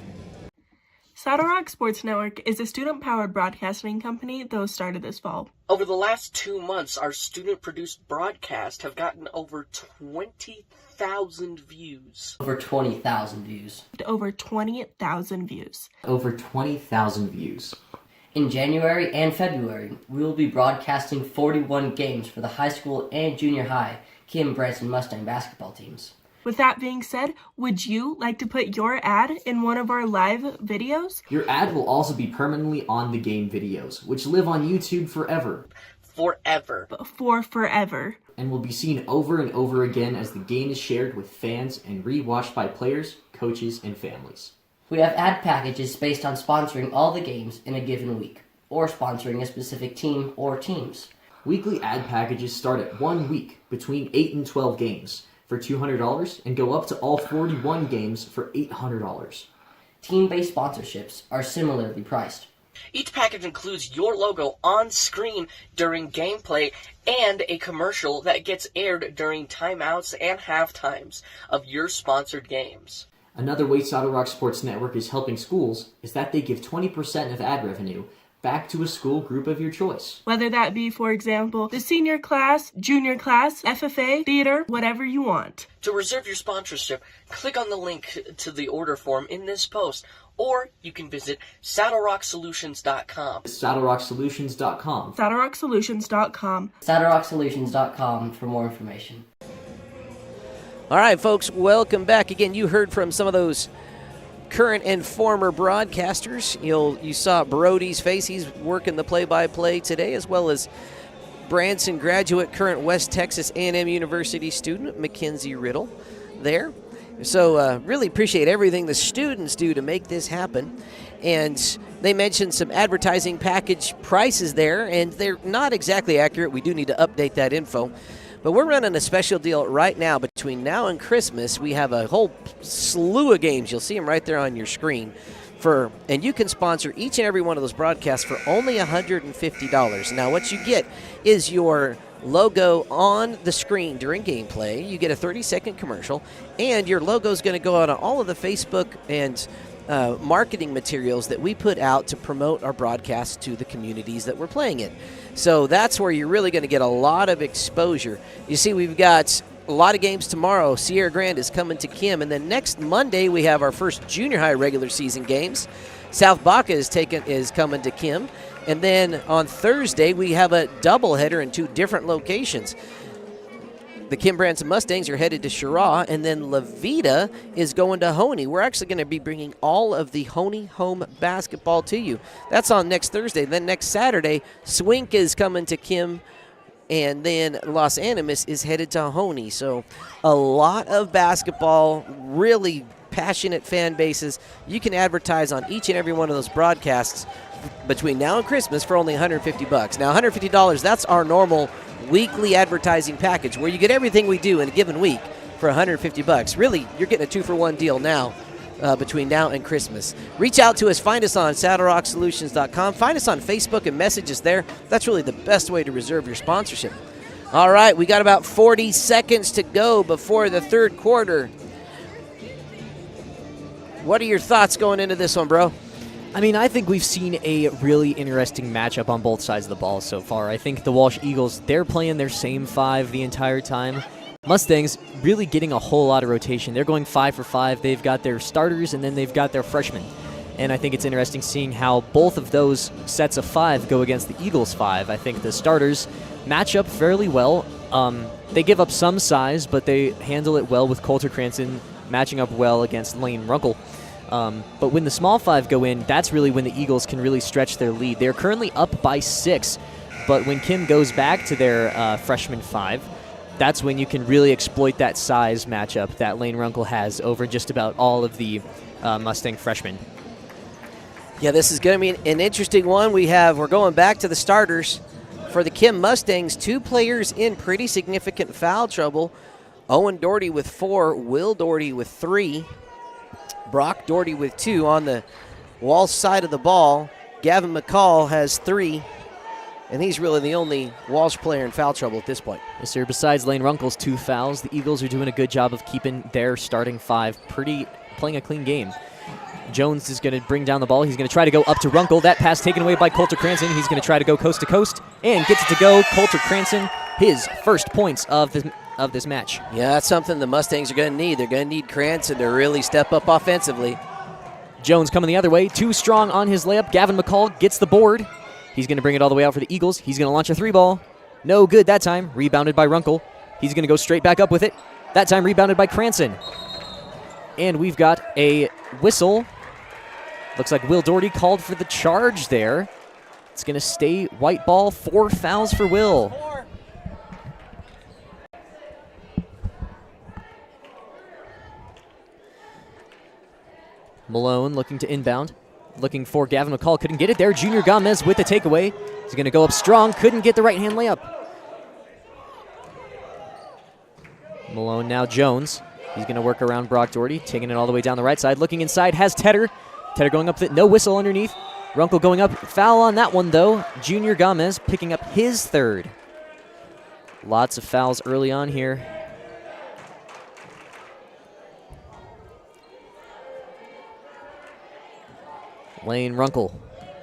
Saddle Rock Sports Network is a student-powered broadcasting company that was started this fall. Over the last 2 months, our student-produced broadcasts have gotten over 20,000 views. Over 20,000 views. Over 20,000 views. Over 20,000 views. In January and February, we will be broadcasting 41 games for the high school and junior high Kim Branson Mustang basketball teams. With that being said, would you like to put your ad in one of our live videos? Your ad will also be permanently on the game videos, which live on YouTube forever. Forever. For forever. And will be seen over and over again as the game is shared with fans and rewatched by players, coaches, and families. We have ad packages based on sponsoring all the games in a given week, or sponsoring a specific team or teams. Weekly ad packages start at 1 week, between 8 and 12 games, for $200 and go up to all 41 games for $800. Team-based sponsorships are similarly priced. Each package includes your logo on screen during gameplay and a commercial that gets aired during timeouts and halftimes of your sponsored games. Another way Saddle Rock Sports Network is helping schools is that they give 20% of ad revenue back to a school group of your choice. Whether that be, for example, the senior class, junior class, FFA, theater, whatever you want. To reserve your sponsorship, click on the link to the order form in this post, or you can visit SaddleRockSolutions.com. SaddleRockSolutions.com. SaddleRockSolutions.com. SaddleRockSolutions.com for more information. All right, folks, welcome back. Again, you heard from some of those current and former broadcasters. You saw Brody's face. He's working the play-by-play today, as well as Branson graduate, current West Texas A&M University student, Mackenzie Riddle there. So really appreciate everything the students do to make this happen. And they mentioned some advertising package prices there, and they're not exactly accurate. We do need to update that info. But we're running a special deal right now. Between now and Christmas, we have a whole slew of games. You'll see them right there on your screen. And you can sponsor each and every one of those broadcasts for only $150. Now, what you get is your logo on the screen during gameplay. You get a 30-second commercial, and your logo is going to go out on all of the Facebook and marketing materials that we put out to promote our broadcasts to the communities that we're playing in. So that's where you're really going to get a lot of exposure. You see, we've got a lot of games tomorrow. Sierra Grande is coming to Kim, and then next Monday we have our first junior high regular season games. South Baca is coming to Kim, and then on Thursday we have a doubleheader in 2 different locations. The Kim Branson Mustangs are headed to Chirac, and then Levita is going to Honey. We're actually going to be bringing all of the Honey home basketball to you. That's on next Thursday. Then next Saturday, Swink is coming to Kim, and then Los Animas is headed to Honey. So a lot of basketball, really passionate fan bases. You can advertise on each and every one of those broadcasts between now and Christmas for only $150. Now, $150, that's our normal weekly advertising package where you get everything we do in a given week for $150. Really, you're getting a 2-for-1 deal now between now and Christmas. Reach out to us. Find us on SaddleRockSolutions.com. Find us on Facebook and message us there. That's really the best way to reserve your sponsorship. All right, we got about 40 seconds to go before the third quarter. What are your thoughts going into this one, bro? I mean, I think we've seen a really interesting matchup on both sides of the ball so far. I think the Walsh Eagles, they're playing their same 5 the entire time. Mustangs really getting a whole lot of rotation. They're going 5 for 5. They've got their starters, and then they've got their freshmen. And I think it's interesting seeing how both of those sets of 5 go against the Eagles' 5. I think the starters match up fairly well. They give up some size, but they handle it well with Coulter Cranston matching up well against Lane Runkle. But when the small 5 go in, that's really when the Eagles can really stretch their lead. They're currently up by 6, but when Kim goes back to their freshman 5, that's when you can really exploit that size matchup that Lane Runkle has over just about all of the Mustang freshmen. Yeah, this is going to be an interesting one. We're going back to the starters. For the Kim Mustangs, 2 players in pretty significant foul trouble. Owen Doherty with 4, Will Doherty with 3, Brock Doherty with 2 on the Walsh side of the ball. Gavin McCall has 3, and he's really the only Walsh player in foul trouble at this point. Yes, sir. Besides Lane Runkle's 2 fouls, the Eagles are doing a good job of keeping their starting 5 playing a clean game. Jones is going to bring down the ball. He's going to try to go up to Runkle. That pass taken away by Coulter Cranston. He's going to try to go coast to coast and gets it to go. Coulter Cranston, his first points of this match. Yeah, that's something the Mustangs are going to need. They're going to need Cranston to really step up offensively. Jones coming the other way. Too strong on his layup. Gavin McCall gets the board. He's going to bring it all the way out for the Eagles. He's going to launch a 3-ball. No good that time. Rebounded by Runkle. He's going to go straight back up with it. That time rebounded by Cranston. And we've got a whistle. Looks like Will Doherty called for the charge there. It's going to stay white ball. 4 fouls for Will. Malone looking to inbound. Looking for Gavin McCall. Couldn't get it there. Junior Gomez with the takeaway. He's going to go up strong. Couldn't get the right-hand layup. Malone now Jones. He's going to work around Brock Doherty. Taking it all the way down the right side. Looking inside. Has Tedder. Tedder going up. No whistle underneath. Runkle going up. Foul on that one, though. Junior Gomez picking up his 3rd. Lots of fouls early on here. Lane Runkle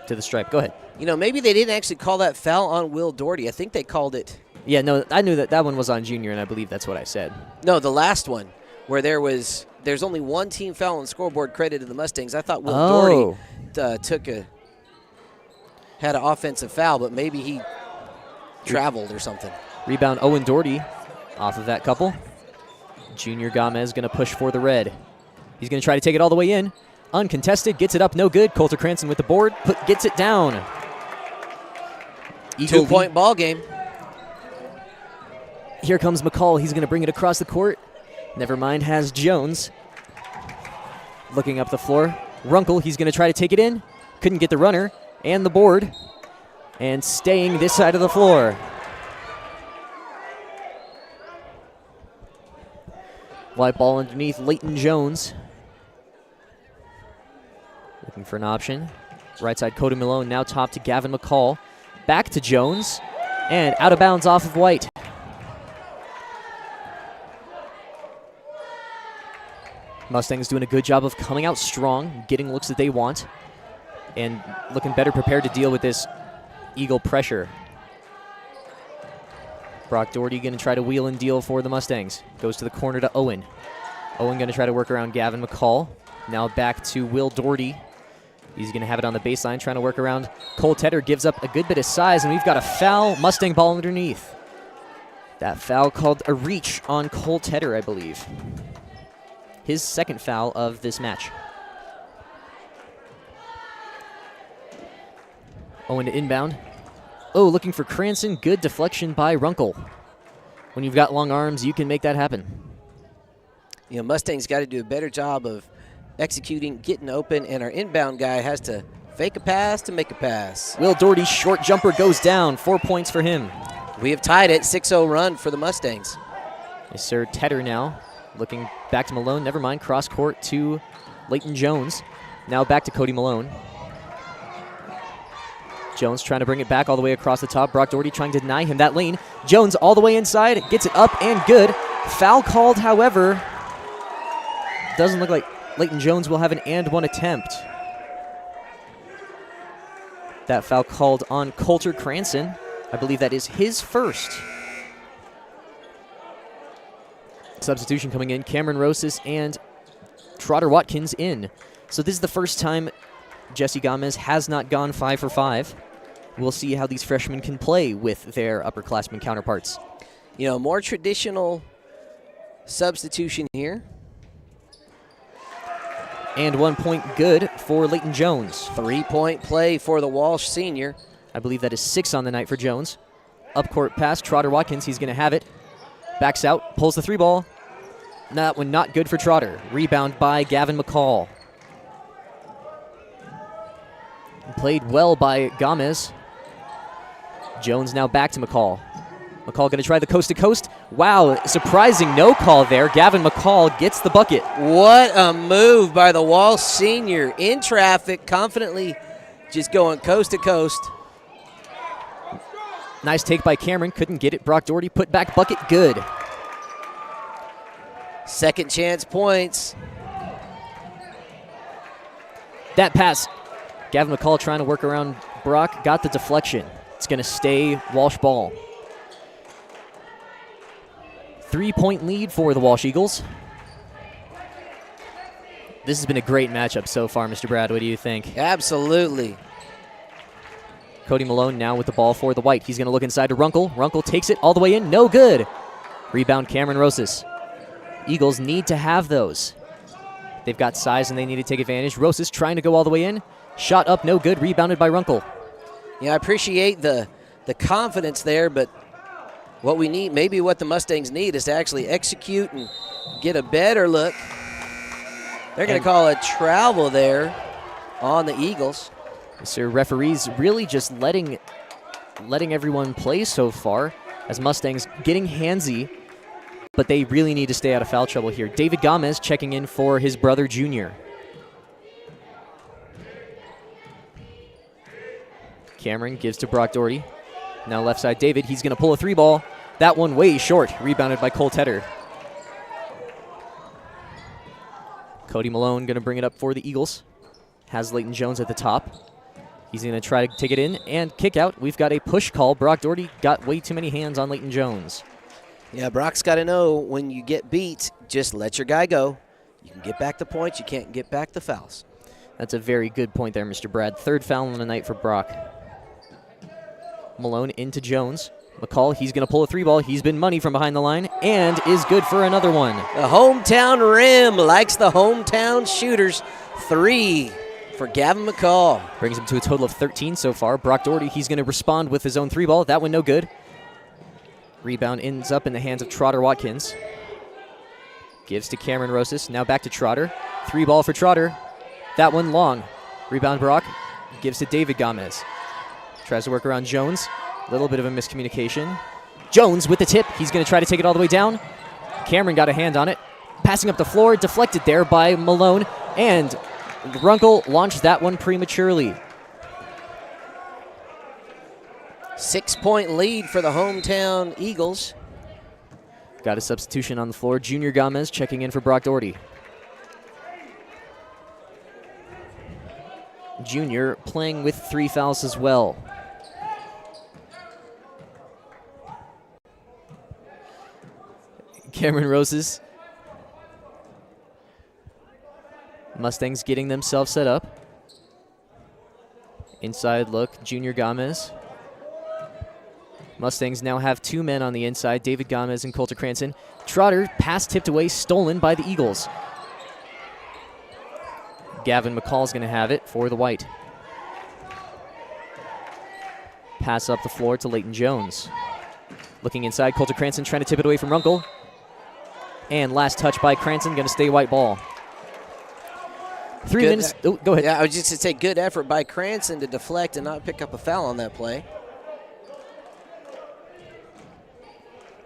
to the stripe. Go ahead. You know, maybe they didn't actually call that foul on Will Doherty. I think they called it. Yeah, no, I knew that one was on Junior, and I believe that's what I said. No, the last one where there's only one team foul on the scoreboard credit to the Mustangs. I thought Will Doherty had an offensive foul, but maybe he traveled or something. Rebound Owen Doherty off of that couple. Junior Gomez going to push for the red. He's going to try to take it all the way in. Uncontested, gets it up, no good. Coulter Cranston with the board, gets it down. 2-point ball game. Here comes McCall. He's going to bring it across the court. Never mind, has Jones. Looking up the floor. Runkle, he's going to try to take it in. Couldn't get the runner and the board. And staying this side of the floor. White ball underneath Leighton Jones. Looking for an option. Right side, Cody Malone, now top to Gavin McCall. Back to Jones. And out of bounds off of White. Mustangs doing a good job of coming out strong, getting looks that they want, and looking better prepared to deal with this Eagle pressure. Brock Doherty going to try to wheel and deal for the Mustangs. Goes to the corner to Owen. Owen going to try to work around Gavin McCall. Now back to Will Doherty. He's going to have it on the baseline, trying to work around. Cole Tedder gives up a good bit of size, and we've got a foul. Mustang ball underneath. That foul called a reach on Cole Tedder, I believe. His 2nd foul of this match. Owen to inbound. Oh, looking for Cranston. Good deflection by Runkle. When you've got long arms, you can make that happen. You know, Mustangs got to do a better job of executing, getting open, and our inbound guy has to fake a pass to make a pass. Will Doherty's short jumper goes down. 4 points for him. We have tied it. 6-0 run for the Mustangs. Yes, sir. Tedder now Looking back to Malone. Never mind. Cross court to Leighton Jones. Now back to Cody Malone. Jones trying to bring it back all the way across the top. Brock Doherty trying to deny him that lane. Jones all the way inside. Gets it up and good. Foul called, however. Doesn't look like Leighton Jones will have an and one attempt. That foul called on Coulter Cranston. I believe that is his first. Substitution coming in. Cameron Rosas and Trotter Watkins in. So this is the first time Jesse Gomez has not gone 5 for 5. We'll see how these freshmen can play with their upperclassmen counterparts. You know, more traditional substitution here. And 1 point good for Leighton Jones. 3-point play for the Walsh senior. I believe that is 6 on the night for Jones. Up court pass, Trotter Watkins, he's going to have it. Backs out, pulls the 3 ball. That one not good for Trotter. Rebound by Gavin McCall. Played well by Gomez. Jones now back to McCall. McCall going to try the coast-to-coast. Wow, surprising no call there. Gavin McCall gets the bucket. What a move by the Walsh senior. In traffic, confidently just going coast-to-coast. Nice take by Cameron. Couldn't get it. Brock Doherty put back bucket. Good. Second chance points. That pass. Gavin McCall trying to work around Brock. Got the deflection. It's going to stay Walsh ball. 3-point lead for the Walsh Eagles. This has been a great matchup so far, Mr. Brad. What do you think? Absolutely. Cody Malone now with the ball for the White. He's going to look inside to Runkle. Runkle takes it all the way in. No good. Rebound Cameron Rosas. Eagles need to have those. They've got size and they need to take advantage. Rosas trying to go all the way in. Shot up, no good. Rebounded by Runkle. Yeah, I appreciate the confidence there, but what we need, maybe what the Mustangs need, is to actually execute and get a better look. They're going to call a travel there on the Eagles. Sir, referees really just letting everyone play so far as Mustangs getting handsy, but they really need to stay out of foul trouble here. David Gomez checking in for his brother Junior. Cameron gives to Brock Doherty. Now left side David. He's going to pull a 3 ball. That one way short. Rebounded by Cole Tedder. Cody Malone going to bring it up for the Eagles. Has Leighton Jones at the top. He's going to try to take it in and kick out. We've got a push call. Brock Doherty got way too many hands on Leighton Jones. Yeah, Brock's got to know when you get beat, just let your guy go. You can get back the points. You can't get back the fouls. That's a very good point there, Mr. Brad. Third foul on the night for Brock. Malone into Jones. McCall, he's going to pull a 3 ball. He's been money from behind the line and is good for another one. The hometown rim likes the hometown shooters. 3 for Gavin McCall. Brings him to a total of 13 so far. Brock Doherty, he's going to respond with his own 3 ball. That one no good. Rebound ends up in the hands of Trotter Watkins. Gives to Cameron Rosas. Now back to Trotter. 3 ball for Trotter. That one long. Rebound Brock. Gives to David Gomez. Tries to work around Jones. A little bit of a miscommunication. Jones with the tip. He's going to try to take it all the way down. Cameron got a hand on it. Passing up the floor. Deflected there by Malone. And Runkle launched that one prematurely. 6-point lead for the hometown Eagles. Got a substitution on the floor. Junior Gomez checking in for Brock Doherty. Junior playing with 3 fouls as well. Cameron Rosas. Mustangs getting themselves set up. Inside look, Junior Gomez. Mustangs now have 2 men on the inside, David Gomez and Coulter Cranston. Trotter, pass tipped away, stolen by the Eagles. Gavin McCall's going to have it for the White. Pass up the floor to Leighton Jones. Looking inside, Coulter Cranston trying to tip it away from Runkle. And last touch by Cranston, going to stay White ball. 3 minutes. Oh, go ahead. Yeah, I was just going to say good effort by Cranston to deflect and not pick up a foul on that play.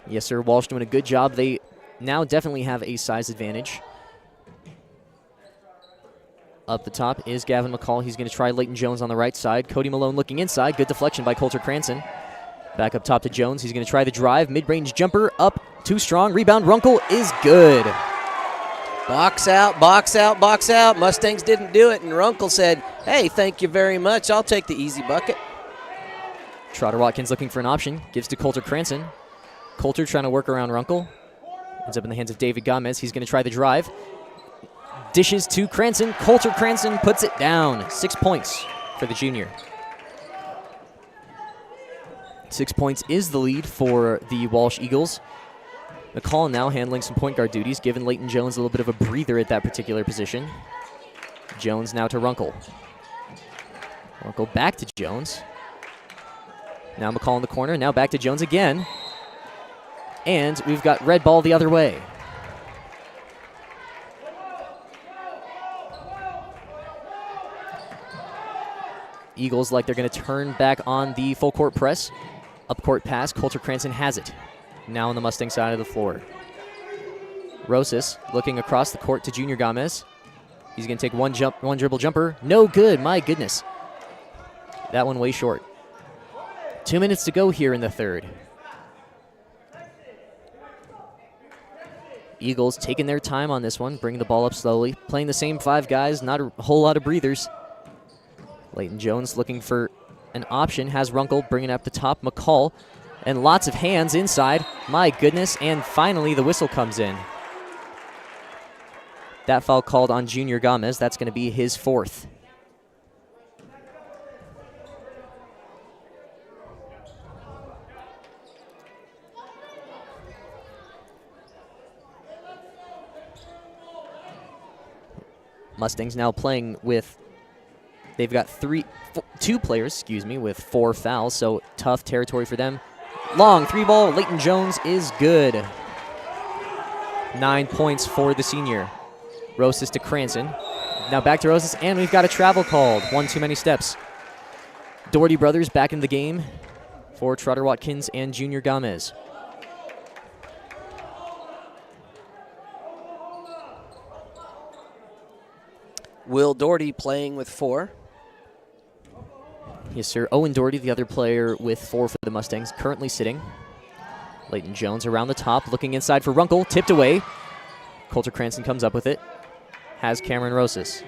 Yes, sir. Walsh doing a good job. They now definitely have a size advantage. Up the top is Gavin McCall. He's going to try Leighton Jones on the right side. Cody Malone looking inside. Good deflection by Coulter Cranston. Back up top to Jones. He's going to try the drive. Mid-range jumper up. Too strong. Rebound. Runkle is good. Box out, box out, box out. Mustangs didn't do it, and Runkle said, hey, thank you very much. I'll take the easy bucket. Trotter Watkins looking for an option. Gives to Coulter Cranston. Coulter trying to work around Runkle. Ends up in the hands of David Gomez. He's going to try the drive. Dishes to Cranston. Coulter Cranston puts it down. 6 points for the junior. 6 points is the lead for the Walsh Eagles. McCall now handling some point guard duties, giving Leighton Jones a little bit of a breather at that particular position. Jones now to Runkle. Runkle back to Jones. Now McCall in the corner. Now back to Jones again. And we've got red ball the other way. Eagles like they're going to turn back on the full court press. Up court pass. Coulter Cranston has it. Now on the Mustang side of the floor. Rosas looking across the court to Junior Gomez. He's going to take one dribble jumper. No good. My goodness. That one way short. 2 minutes to go here in the third. Eagles taking their time on this one, bringing the ball up slowly, playing the same 5 guys, not a whole lot of breathers. Leighton Jones looking for an option, has Runkle bringing it up the top. McCall, and lots of hands inside. My goodness, and finally the whistle comes in. That foul called on Junior Gomez. That's going to be his 4th. Mustangs now playing with, they've got 2 players, with 4 fouls, so tough territory for them. Long 3-ball, Leighton Jones is good. 9 points for the senior. Rosas to Cranston. Now back to Rosas, and we've got a travel called. 1 too many steps. Doherty brothers back in the game for Trotter Watkins and Junior Gomez. Will Doherty playing with 4. Yes, sir. Owen Doherty, the other player with 4 for the Mustangs, currently sitting. Leighton Jones around the top, looking inside for Runkle, tipped away. Coulter Cranston comes up with it. Has Cameron Rosas.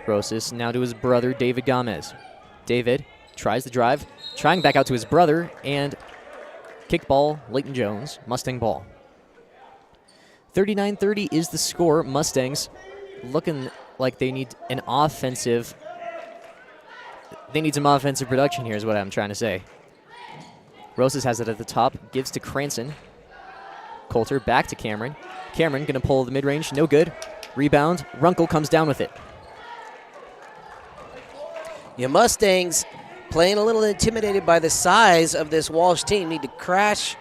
Rosas now to his brother, David Gomez. David tries the drive, trying back out to his brother, and kickball, Leighton Jones, Mustang ball. 39-30 is the score. Mustangs looking like they need an offensive. They need some offensive production here is what I'm trying to say. Rosas has it at the top, gives to Cranston. Coulter back to Cameron. Cameron going to pull the mid-range, no good. Rebound, Runkle comes down with it. Yeah, Mustangs playing a little intimidated by the size of this Walsh team. Need to crash,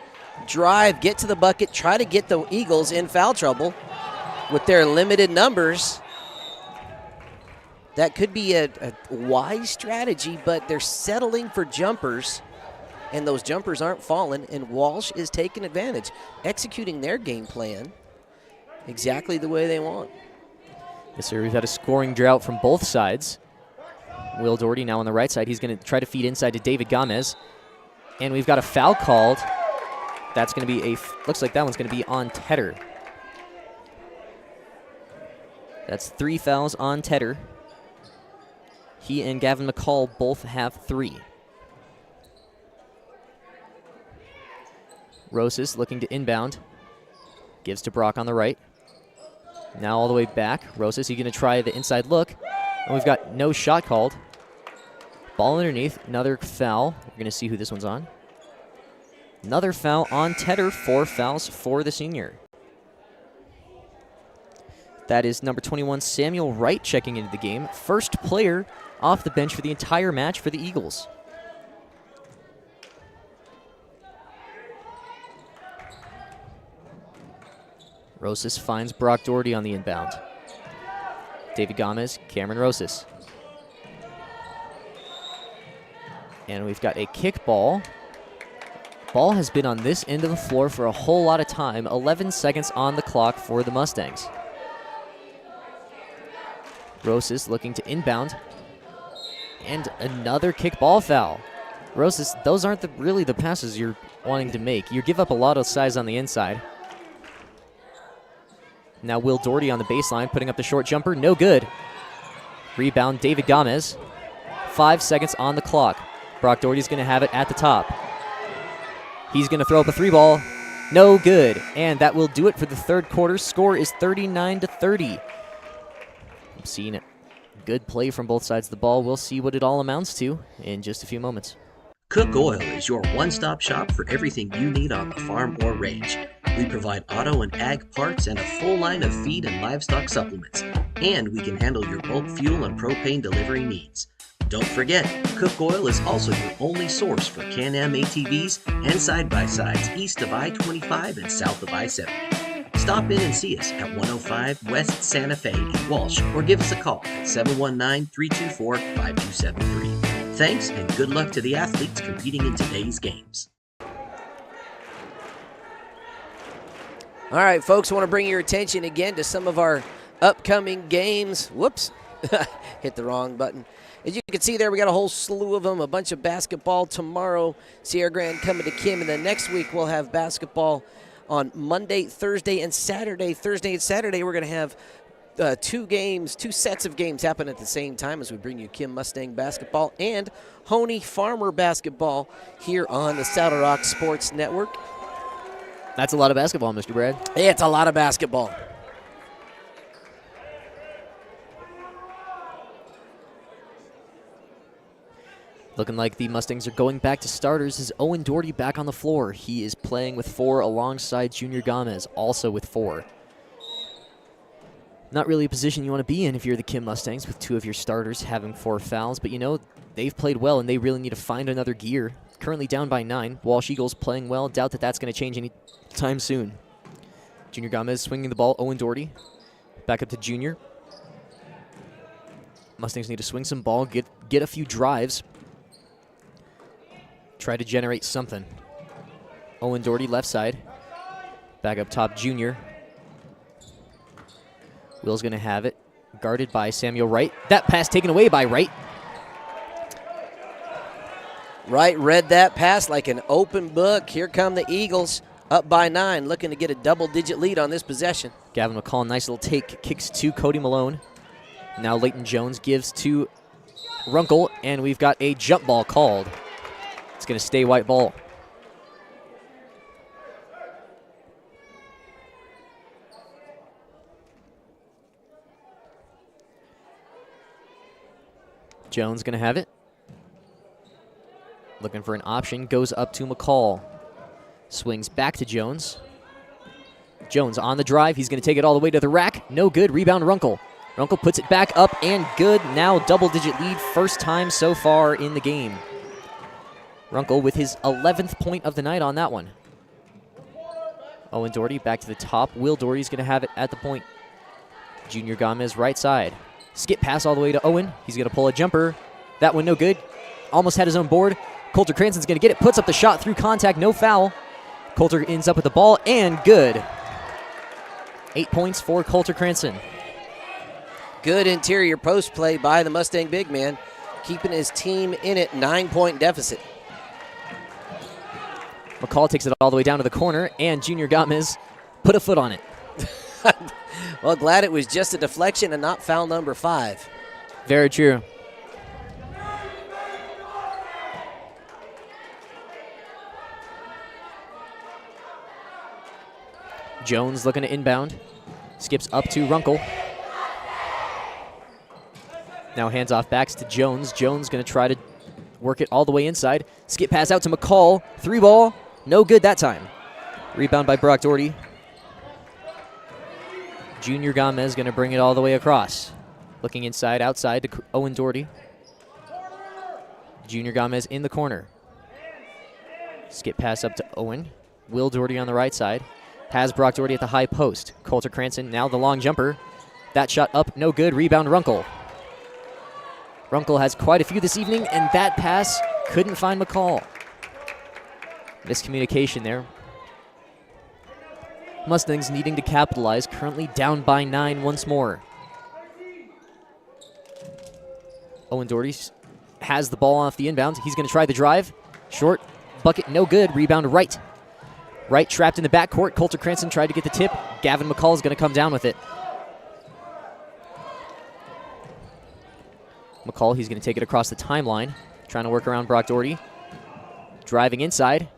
drive, get to the bucket, try to get the Eagles in foul trouble with their limited numbers. That could be a wise strategy, but they're settling for jumpers, and those jumpers aren't falling, and Walsh is taking advantage, executing their game plan exactly the way they want. Yes, sir. We've had a scoring drought from both sides. Will Doherty now on the right side. He's going to try to feed inside to David Gomez. And we've got a foul called. That's going to be looks like that one's going to be on Tedder. That's 3 fouls on Tedder. He and Gavin McCall both have 3. Rosas looking to inbound. Gives to Brock on the right. Now all the way back. Rosas, he's going to try the inside look. And we've got no shot called. Ball underneath. Another foul. We're going to see who this one's on. Another foul on Tedder. 4 fouls for the senior. That is number 21, Samuel Wright, checking into the game. First player off the bench for the entire match for the Eagles. Rosas finds Brock Doherty on the inbound. David Gomez, Cameron Rosas. And we've got a kickball Ball has been on this end of the floor for a whole lot of time. 11 seconds on the clock for the Mustangs. Rosas looking to inbound. And another kickball foul. Rosas, those aren't really the passes you're wanting to make. You give up a lot of size on the inside. Now Will Doherty on the baseline, putting up the short jumper. No good. Rebound, David Gomez. 5 seconds on the clock. Brock Doherty's going to have it at the top. He's going to throw up a 3-ball. No good. And that will do it for the third quarter. Score is 39-30. I'm seeing it. Good play from both sides of the ball. We'll see what it all amounts to in just a few moments. Cook Oil is your one-stop shop for everything you need on the farm or range. We provide auto and ag parts and a full line of feed and livestock supplements. And we can handle your bulk fuel and propane delivery needs. Don't forget, Cook Oil is also your only source for Can-Am ATVs and side-by-sides east of I-25 and south of I-70. Stop in and see us at 105 West Santa Fe in Walsh or give us a call at 719-324-5273. Thanks and good luck to the athletes competing in today's games. All right, folks, I want to bring your attention again to some of our upcoming games. Whoops, hit the wrong button. As you can see there, we got a whole slew of them, a bunch of basketball tomorrow, Sierra Grande coming to Kim, and then next week we'll have basketball on Monday, Thursday, and Saturday. Thursday and Saturday we're going to have two sets of games happen at the same time as we bring you Kim Mustang basketball and Honey Farmer basketball here on the Saddle Rock Sports Network. That's a lot of basketball, Mr. Brad. Yeah, it's a lot of basketball. Looking like the Mustangs are going back to starters. Is Owen Doherty back on the floor? He is playing with 4 alongside Junior Gomez, also with 4. Not really a position you want to be in if you're the Kim Mustangs with 2 of your starters having 4 fouls, but you know, they've played well and they really need to find another gear. Currently down by 9. Walsh Eagles playing well. Doubt that that's going to change any time soon. Junior Gomez swinging the ball. Owen Doherty back up to Junior. Mustangs need to swing some ball, get a few drives. Try to generate something. Owen Doherty left side. Back up top, Junior. Will's going to have it. Guarded by Samuel Wright. That pass taken away by Wright. Wright read that pass like an open book. Here come the Eagles, up by 9, looking to get a double-digit lead on this possession. Gavin McCall, nice little take. Kicks to Cody Malone. Now Leighton Jones gives to Runkle, and we've got a jump ball called. It's going to stay white ball. Jones going to have it. Looking for an option, goes up to McCall. Swings back to Jones. Jones on the drive. He's going to take it all the way to the rack. No good. Rebound Runkle. Runkle puts it back up and good. Now double-digit lead. First time so far in the game. Runkle with his 11th point of the night on that one. Owen Doherty back to the top. Will Doherty's going to have it at the point. Junior Gomez right side. Skip pass all the way to Owen. He's going to pull a jumper. That one no good. Almost had his own board. Coulter Cranston's going to get it. Puts up the shot through contact. No foul. Coulter ends up with the ball and good. 8 points for Coulter Cranston. Good interior post play by the Mustang big man, keeping his team in it. 9-point deficit. McCall takes it all the way down to the corner, and Junior Gomez put a foot on it. Well, glad it was just a deflection and not foul number 5. Very true. Jones looking to inbound. Skips up to Runkle. Now hands off backs to Jones. Jones going to try to work it all the way inside. Skip pass out to McCall. 3-ball. No good that time. Rebound by Brock Doherty. Junior Gomez going to bring it all the way across. Looking inside, outside to Owen Doherty. Junior Gomez in the corner. Skip pass up to Owen. Will Doherty on the right side. Has Brock Doherty at the high post. Coulter Cranston now the long jumper. That shot up, no good. Rebound Runkle. Runkle has quite a few this evening, and that pass couldn't find McCall. Miscommunication there. Mustangs needing to capitalize, currently down by 9 once more. Owen Doherty has the ball off the inbound. He's going to try the drive. Short, bucket, no good. Rebound right. Wright trapped in the backcourt. Coulter Cranston tried to get the tip. Gavin McCall is going to come down with it. McCall, he's going to take it across the timeline. Trying to work around Brock Doherty. Driving inside.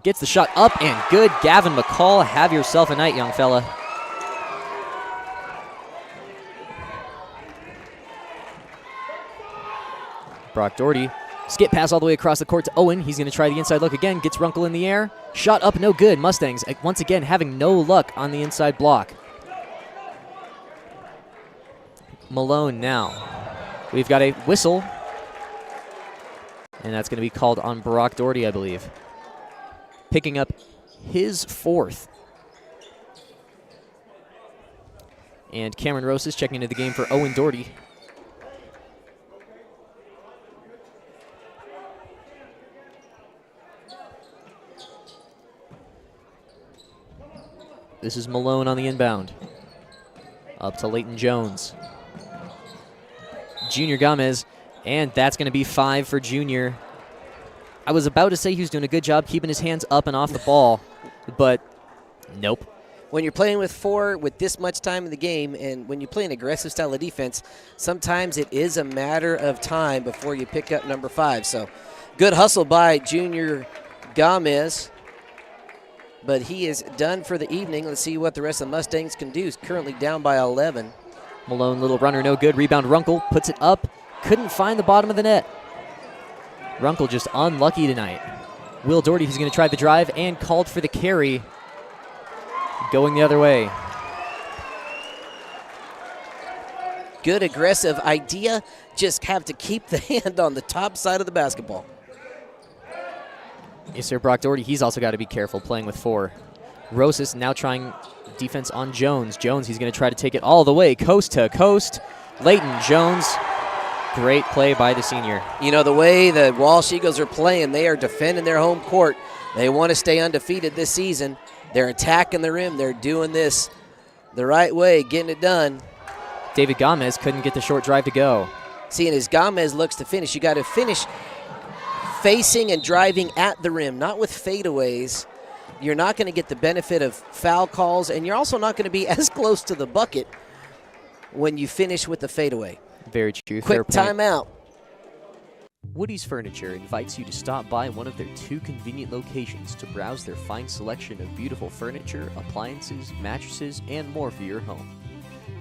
Gets the shot up and good. Gavin McCall, have yourself a night, young fella. Brock Doherty, skip pass all the way across the court to Owen. He's going to try the inside look again. Gets Runkle in the air. Shot up, no good. Mustangs, once again, having no luck on the inside block. Malone now. We've got a whistle. And that's going to be called on Brock Doherty, I believe. Picking up his 4th. And Cameron Rosas checking into the game for Owen Doherty. This is Malone on the inbound. Up to Leighton Jones. Junior Gomez, and that's going to be 5 for Junior. I was about to say he was doing a good job keeping his hands up and off the ball, but nope. When you're playing with 4 with this much time in the game, and when you play an aggressive style of defense, sometimes it is a matter of time before you pick up number 5. So good hustle by Junior Gomez. But he is done for the evening. Let's see what the rest of the Mustangs can do. He's currently down by 11. Malone, little runner, no good. Rebound, Runkle puts it up. Couldn't find the bottom of the net. Runkle just unlucky tonight. Will Doherty, he's going to try the drive and called for the carry. Going the other way. Good aggressive idea. Just have to keep the hand on the top side of the basketball. Yes, sir. Brock Doherty, he's also got to be careful playing with 4. Rosas now trying defense on Jones. Jones, he's going to try to take it all the way, coast to coast. Leighton Jones, great play by the senior. You know, the way the Walsh Eagles are playing, they are defending their home court. They want to stay undefeated this season. They're attacking the rim. They're doing this the right way, getting it done. David Gomez couldn't get the short drive to go. See, and as Gomez looks to finish, you got to finish facing and driving at the rim, not with fadeaways. You're not going to get the benefit of foul calls, and you're also not going to be as close to the bucket when you finish with the fadeaway. Very true. Quick timeout. Woody's Furniture invites you to stop by one of their 2 convenient locations to browse their fine selection of beautiful furniture, appliances, mattresses, and more for your home.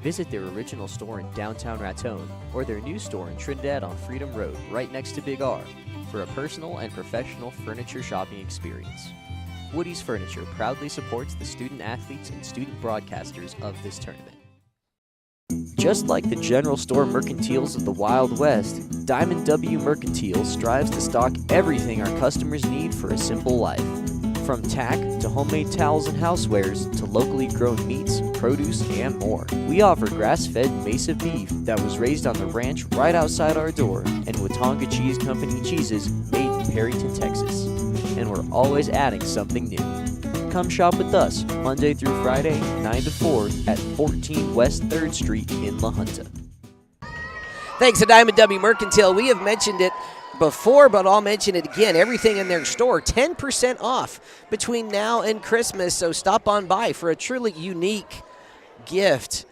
Visit their original store in downtown Raton or their new store in Trinidad on Freedom Road, right next to Big R, for a personal and professional furniture shopping experience. Woody's Furniture proudly supports the student athletes and student broadcasters of this tournament. Just like the general store mercantiles of the Wild West, Diamond W Mercantile strives to stock everything our customers need for a simple life. From tack to homemade towels and housewares to locally grown meats, produce, and more. We offer grass-fed Mesa beef that was raised on the ranch right outside our door, and Watonga Cheese Company cheeses made in Perryton, Texas. And we're always adding something new. Come shop with us Monday through Friday, 9 to 4 at 14 West 3rd Street in La Junta. Thanks to Diamond W Mercantile. We have mentioned it before, but I'll mention it again. Everything in their store, 10% off between now and Christmas. So stop on by for a truly unique gift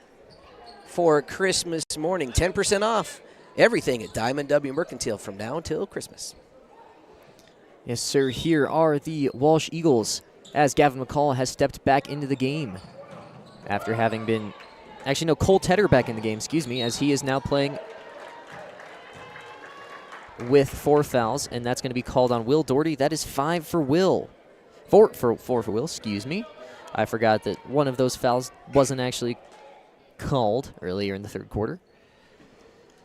for Christmas morning. 10% off everything at Diamond W Mercantile from now until Christmas. Yes, sir. Here are the Walsh Eagles as Gavin McCall has stepped back into the game after having been... Actually, no, Cole Tedder back in the game, excuse me, as he is now playing with 4 fouls, and that's going to be called on Will Doherty. That is 5 for Will. 4 for Will, excuse me. I forgot that one of those fouls wasn't actually called earlier in the 3rd quarter.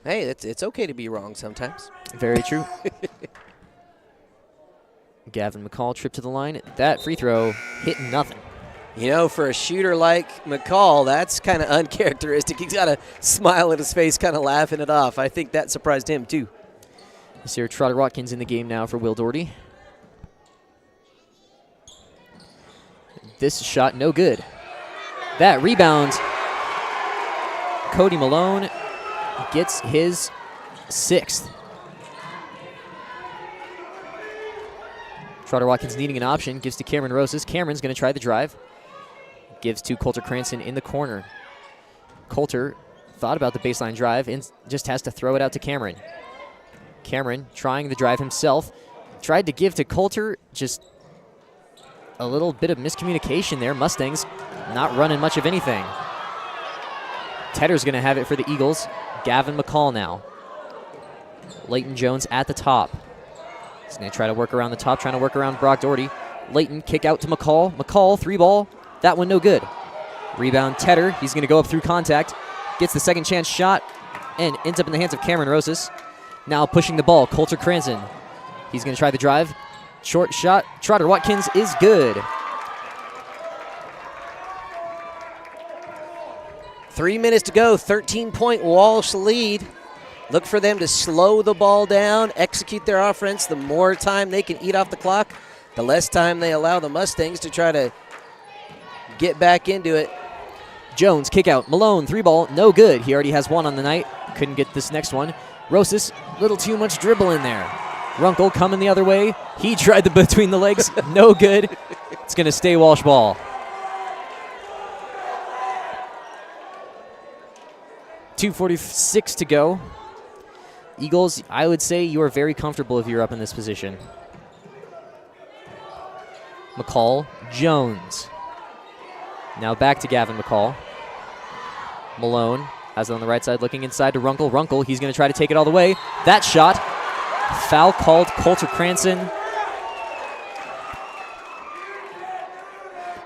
Hey, it's okay to be wrong sometimes. Very true. Gavin McCall tripped to the line. That free throw hit nothing. You know, for a shooter like McCall, that's kind of uncharacteristic. He's got a smile on his face, kind of laughing it off. I think that surprised him, too. Sarah Trotter Watkins in the game now for Will Doherty. This shot, no good. That rebound, Cody Malone gets his 6th. Trotter Watkins needing an option, gives to Cameron Rosas. Cameron's going to try the drive. Gives to Coulter Cranston in the corner. Coulter thought about the baseline drive and just has to throw it out to Cameron. Cameron trying the drive himself. Tried to give to Coulter, just a little bit of miscommunication there. Mustangs not running much of anything. Tedder's going to have it for the Eagles. Gavin McCall now. Leighton Jones at the top. He's going to try to work around the top, trying to work around Brock Doherty. Leighton kick out to McCall. McCall, 3-ball. That one no good. Rebound Tedder. He's going to go up through contact. Gets the second chance shot and ends up in the hands of Cameron Rosas. Now pushing the ball, Coulter Cranston. He's going to try the drive. Short shot. Trotter Watkins is good. 3 minutes to go, 13-point Walsh lead. Look for them to slow the ball down, execute their offense. The more time they can eat off the clock, the less time they allow the Mustangs to try to get back into it. Jones, kick out. Malone, 3-ball, no good. He already has 1 on the night. Couldn't get this next one. Rosas, little too much dribble in there. Runkle coming the other way. He tried the between the legs, no good. It's going to stay Walsh ball. 2:46 to go. Eagles, I would say you are very comfortable if you're up in this position. McCall, Jones. Now back to Gavin McCall. Malone has it on the right side, looking inside to Runkle. Runkle, he's going to try to take it all the way. That shot, foul called. Coulter Cranston.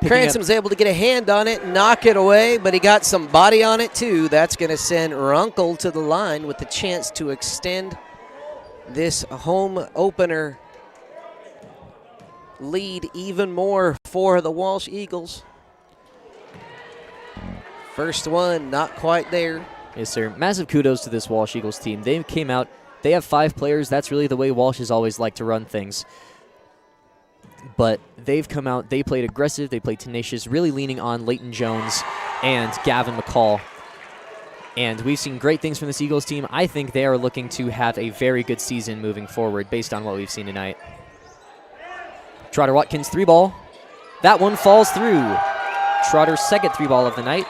Cranston was able to get a hand on it, knock it away, but he got some body on it too. That's going to send Runkle to the line with the chance to extend this home opener lead even more for the Walsh Eagles. First one, not quite there. Yes, sir. Massive kudos to this Walsh Eagles team. They came out, they have 5 players. That's really the way Walsh has always liked to run things. But they've come out, they played aggressive, they played tenacious, really leaning on Leighton Jones and Gavin McCall. And we've seen great things from this Eagles team. I think they are looking to have a very good season moving forward based on what we've seen tonight. Trotter Watkins, 3-ball. That one falls through. Trotter's second 3-ball of the night.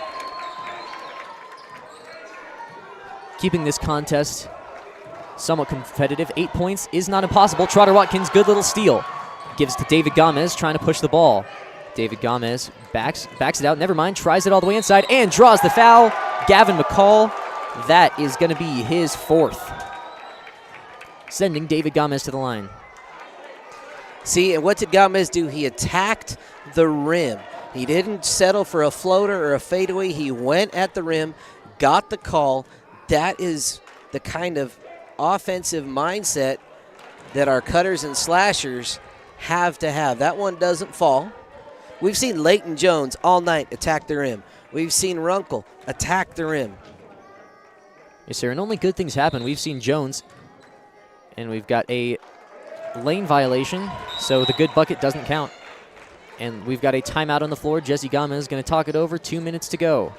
Keeping this contest somewhat competitive. 8 points is not impossible. Trotter Watkins, good little steal. Gives to David Gomez, trying to push the ball. David Gomez backs it out. Never mind, tries it all the way inside and draws the foul. Gavin McCall, that is going to be his 4th. Sending David Gomez to the line. See, and what did Gomez do? He attacked the rim. He didn't settle for a floater or a fadeaway. He went at the rim, got the call. That is the kind of offensive mindset that our cutters and slashers have to have. That one doesn't fall. We've seen Leighton Jones all night attack the rim. We've seen Runkle attack the rim. Yes, sir, and only good things happen. We've seen Jones, and we've got a lane violation, so the good bucket doesn't count. And we've got a timeout on the floor. Jesse Gomez is going to talk it over. 2 minutes to go.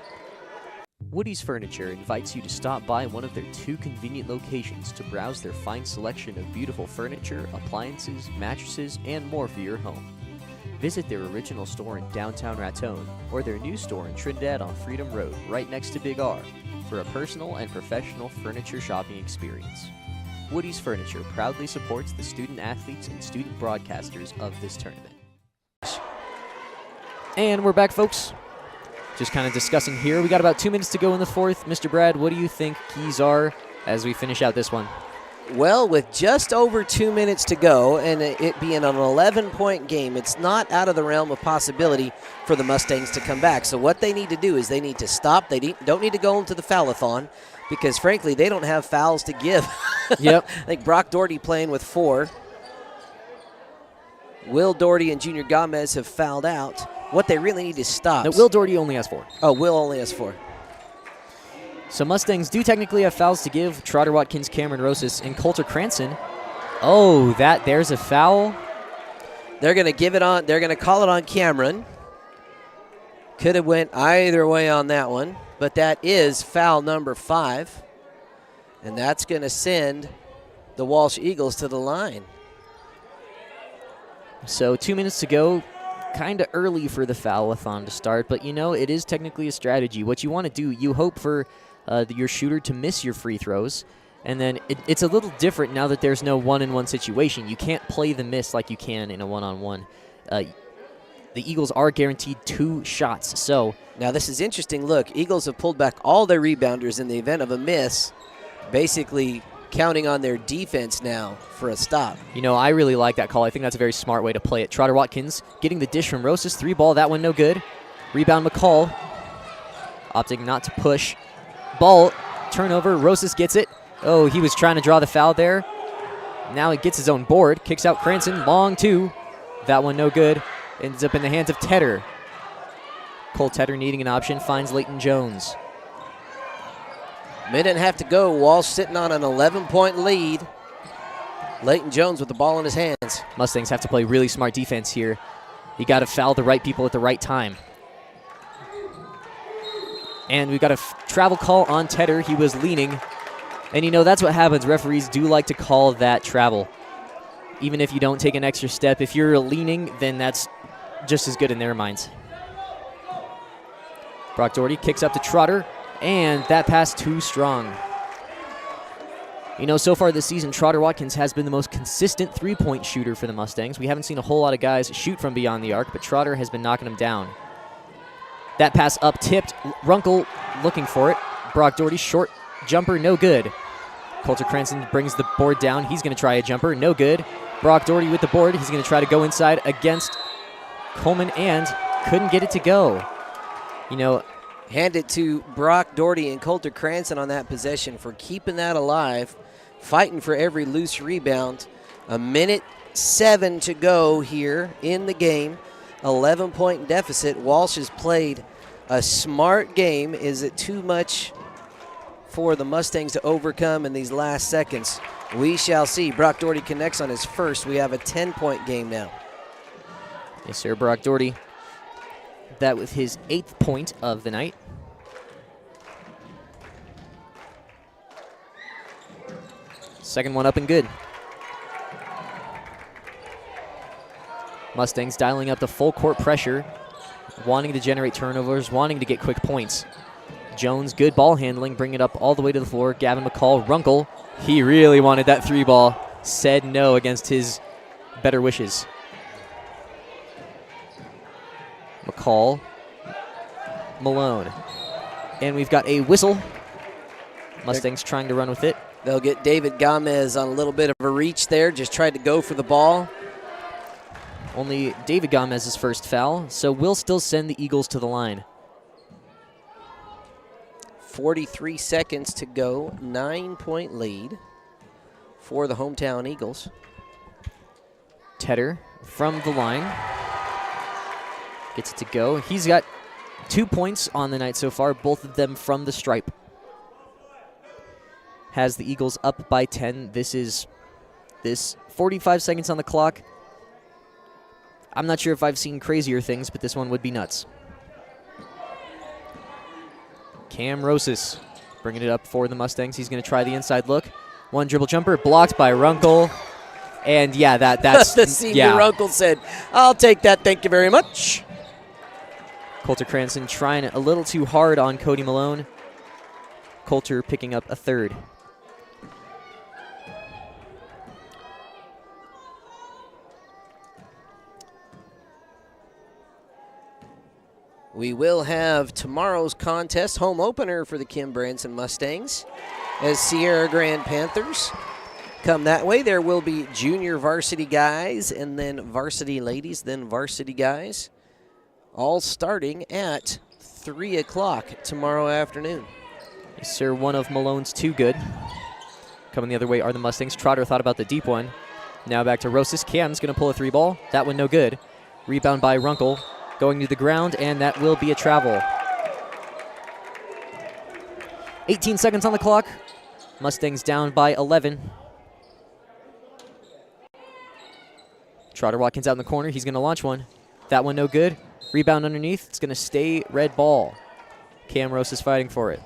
Woody's Furniture invites you to stop by one of their 2 convenient locations to browse their fine selection of beautiful furniture, appliances, mattresses, and more for your home. Visit their original store in downtown Raton or their new store in Trinidad on Freedom Road, right next to Big R, for a personal and professional furniture shopping experience. Woody's Furniture proudly supports the student athletes and student broadcasters of this tournament. And we're back, folks. Just kind of discussing here. We got about 2 minutes to go in the 4th. Mr. Brad, what do you think keys are as we finish out this one? Well, with just over 2 minutes to go and it being an 11-point game, it's not out of the realm of possibility for the Mustangs to come back. So what they need to do is they need to stop. They don't need to go into the foul-a-thon because, frankly, they don't have fouls to give. Yep. I think Brock Doherty playing with 4. Will Doherty and Junior Gomez have fouled out. What they really need to stop. No, Will Doherty only has 4. Oh, Will only has 4. So Mustangs do technically have fouls to give. Trotter Watkins, Cameron Rosas, and Coulter Cranston. Oh, there's a foul. They're going to give it on. They're going to call it on Cameron. Could have went either way on that one, but that is foul number 5. And that's going to send the Walsh Eagles to the line. So 2 minutes to go. Kind of early for the foul-a-thon to start, but it is technically a strategy. What you want to do, you hope for your shooter to miss your free throws, and then it's a little different now that there's no one-on-one situation. You can't play the miss like you can in a one-on-one. The Eagles are guaranteed 2 shots. So now this is interesting. Look, Eagles have pulled back all their rebounders in the event of a miss, basically counting on their defense now for a stop. I really like that call. I think that's a very smart way to play it. Trotter Watkins getting the dish from Rosas. 3 ball, that one no good. Rebound McCall, opting not to push. Ball, turnover, Rosas gets it. Oh, he was trying to draw the foul there. Now he gets his own board. Kicks out Cranston, long 2. That one no good. Ends up in the hands of Tedder. Cole Tedder needing an option, finds Leighton Jones. Minute and a half to go. Walsh sitting on an 11-point lead. Leighton Jones with the ball in his hands. Mustangs have to play really smart defense here. You got to foul the right people at the right time. And we've got a travel call on Tedder. He was leaning. And that's what happens. Referees do like to call that travel. Even if you don't take an extra step, if you're leaning, then that's just as good in their minds. Brock Doherty kicks up to Trotter. And that pass too strong. So far this season, Trotter Watkins has been the most consistent three-point shooter for the Mustangs. We haven't seen a whole lot of guys shoot from beyond the arc, but Trotter has been knocking them down. That pass up tipped. Runkle looking for it. Brock Doherty, short jumper, no good. Coulter Cranston brings the board down. He's going to try a jumper, no good. Brock Doherty with the board. He's going to try to go inside against Coleman and couldn't get it to go. Hand it to Brock Doherty and Coulter Cranston on that possession for keeping that alive, fighting for every loose rebound. 1:07 to go here in the game. 11-point deficit. Walsh has played a smart game. Is it too much for the Mustangs to overcome in these last seconds? We shall see. Brock Doherty connects on his first. We have a 10-point game now. Yes, sir. Brock Doherty. That with his 8th point of the night. Second one up and good. Mustangs dialing up the full court pressure, wanting to generate turnovers, wanting to get quick points. Jones, good ball handling, bring it up all the way to the floor. Gavin McCall, Runkle, he really wanted that 3 ball, said no against his better wishes. McCall, Malone. And we've got a whistle. Mustangs trying to run with it. They'll get David Gomez on a little bit of a reach there, just tried to go for the ball. Only David Gomez's first foul, so we'll still send the Eagles to the line. 43 seconds to go, 9-point lead for the hometown Eagles. Tedder from the line. Gets it to go. He's got 2 points on the night so far, both of them from the stripe. Has the Eagles up by 10. This 45 seconds on the clock. I'm not sure if I've seen crazier things, but this one would be nuts. Cam Rosas bringing it up for the Mustangs. He's going to try the inside look. One dribble jumper blocked by Runkle. And yeah, that's the senior Runkle said, "I'll take that, thank you very much." Coulter Cranston trying a little too hard on Cody Malone. Coulter picking up a 3rd. We will have tomorrow's contest, home opener for the Kim Branson Mustangs, as Sierra Grand Panthers come that way. There will be junior varsity guys and then varsity ladies, then varsity guys, all starting at 3 o'clock tomorrow afternoon. Yes, sir. One of Malone's 2 good. Coming the other way are the Mustangs. Trotter thought about the deep one. Now back to Rosas. Cam's going to pull a 3 ball. That one no good. Rebound by Runkle. Going to the ground, and that will be a travel. 18 seconds on the clock. Mustangs down by 11. Trotter Watkins out in the corner. He's going to launch one. That one no good. Rebound underneath. It's going to stay red ball. Cam Rose is fighting for it.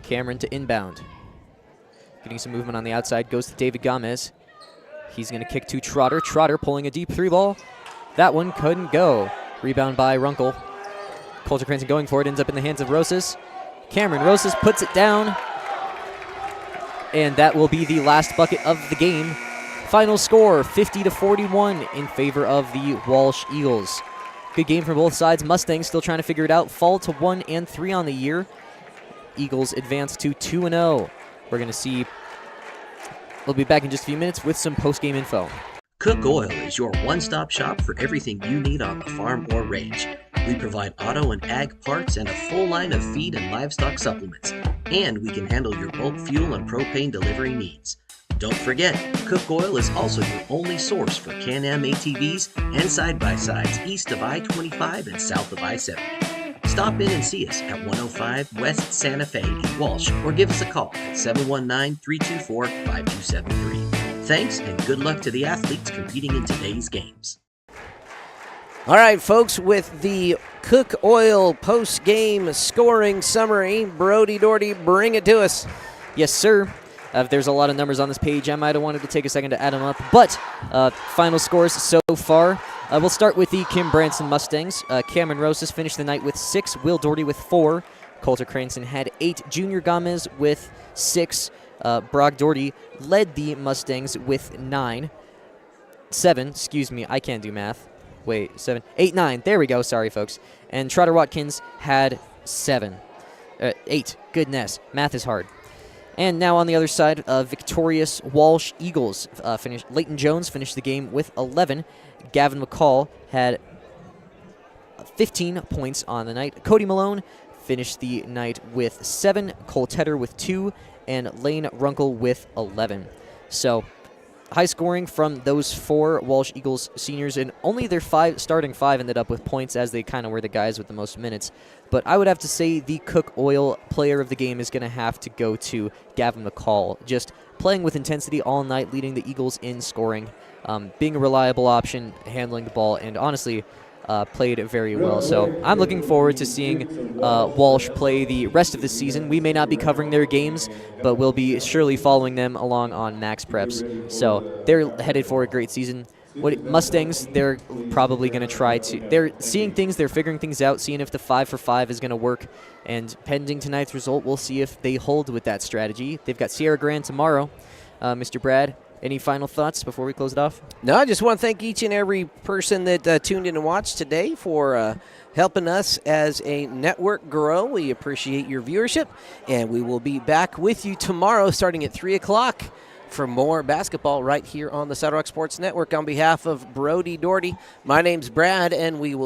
Cameron to inbound. Getting some movement on the outside. Goes to David Gomez. He's going to kick to Trotter. Trotter pulling a deep 3-ball. That one couldn't go. Rebound by Runkle. Coulter Cranston going for it. Ends up in the hands of Rosas. Cameron Rosas puts it down. And that will be the last bucket of the game. Final score, 50-41 in favor of the Walsh Eagles. Good game from both sides. Mustangs still trying to figure it out. Fall to 1-3 on the year. Eagles advance to 2-0. We're going to see. We'll be back in just a few minutes with some post-game info. Cook Oil is your one-stop shop for everything you need on the farm or range. We provide auto and ag parts and a full line of feed and livestock supplements. And we can handle your bulk fuel and propane delivery needs. Don't forget, Cook Oil is also your only source for Can-Am ATVs and side-by-sides east of I-25 and south of I-70. Stop in and see us at 105 West Santa Fe in Walsh or give us a call at 719-324-5273. Thanks and good luck to the athletes competing in today's games. All right, folks, with the Cook Oil post-game scoring summary, Brody Doherty, bring it to us. Yes, sir. There's a lot of numbers on this page. I might have wanted to take a second to add them up, but final scores so far. We'll start with the Kim Branson Mustangs. Cameron Rosas finished the night with 6, Will Doherty with 4, Coulter Cranston had 8, Junior Gomez with 6, Brock Doherty led the Mustangs with 7, excuse me, I can't do math. Wait, 7, 8, 9, there we go, sorry folks. And Trotter Watkins had 8, goodness, math is hard. And now on the other side, victorious Walsh Eagles finished. Leighton Jones finished the game with 11. Gavin McCall had 15 points on the night. Cody Malone finished the night with 7. Cole Tedder with 2. And Lane Runkle with 11. So high scoring from those 4 Walsh Eagles seniors, and only their starting 5 ended up with points, as they kind of were the guys with the most minutes. But I would have to say the Cook Oil player of the game is going to have to go to Gavin McCall. Just playing with intensity all night, leading the Eagles in scoring, being a reliable option, handling the ball, and honestly played very well. So I'm looking forward to seeing Walsh play the rest of the season. We may not be covering their games, but we'll be surely following them along on Max Preps. So they're headed for a great season. Mustangs, they're probably going to try to. They're seeing things, they're figuring things out, seeing if the 5-for-5 is going to work. And pending tonight's result, we'll see if they hold with that strategy. They've got Sierra Grande tomorrow. Mr. Brad, any final thoughts before we close it off? No, I just want to thank each and every person that tuned in and watched today for helping us as a network grow. We appreciate your viewership, and we will be back with you tomorrow starting at 3 o'clock for more basketball right here on the Saddle Rock Sports Network. On behalf of Brody Doherty, my name's Brad, and we will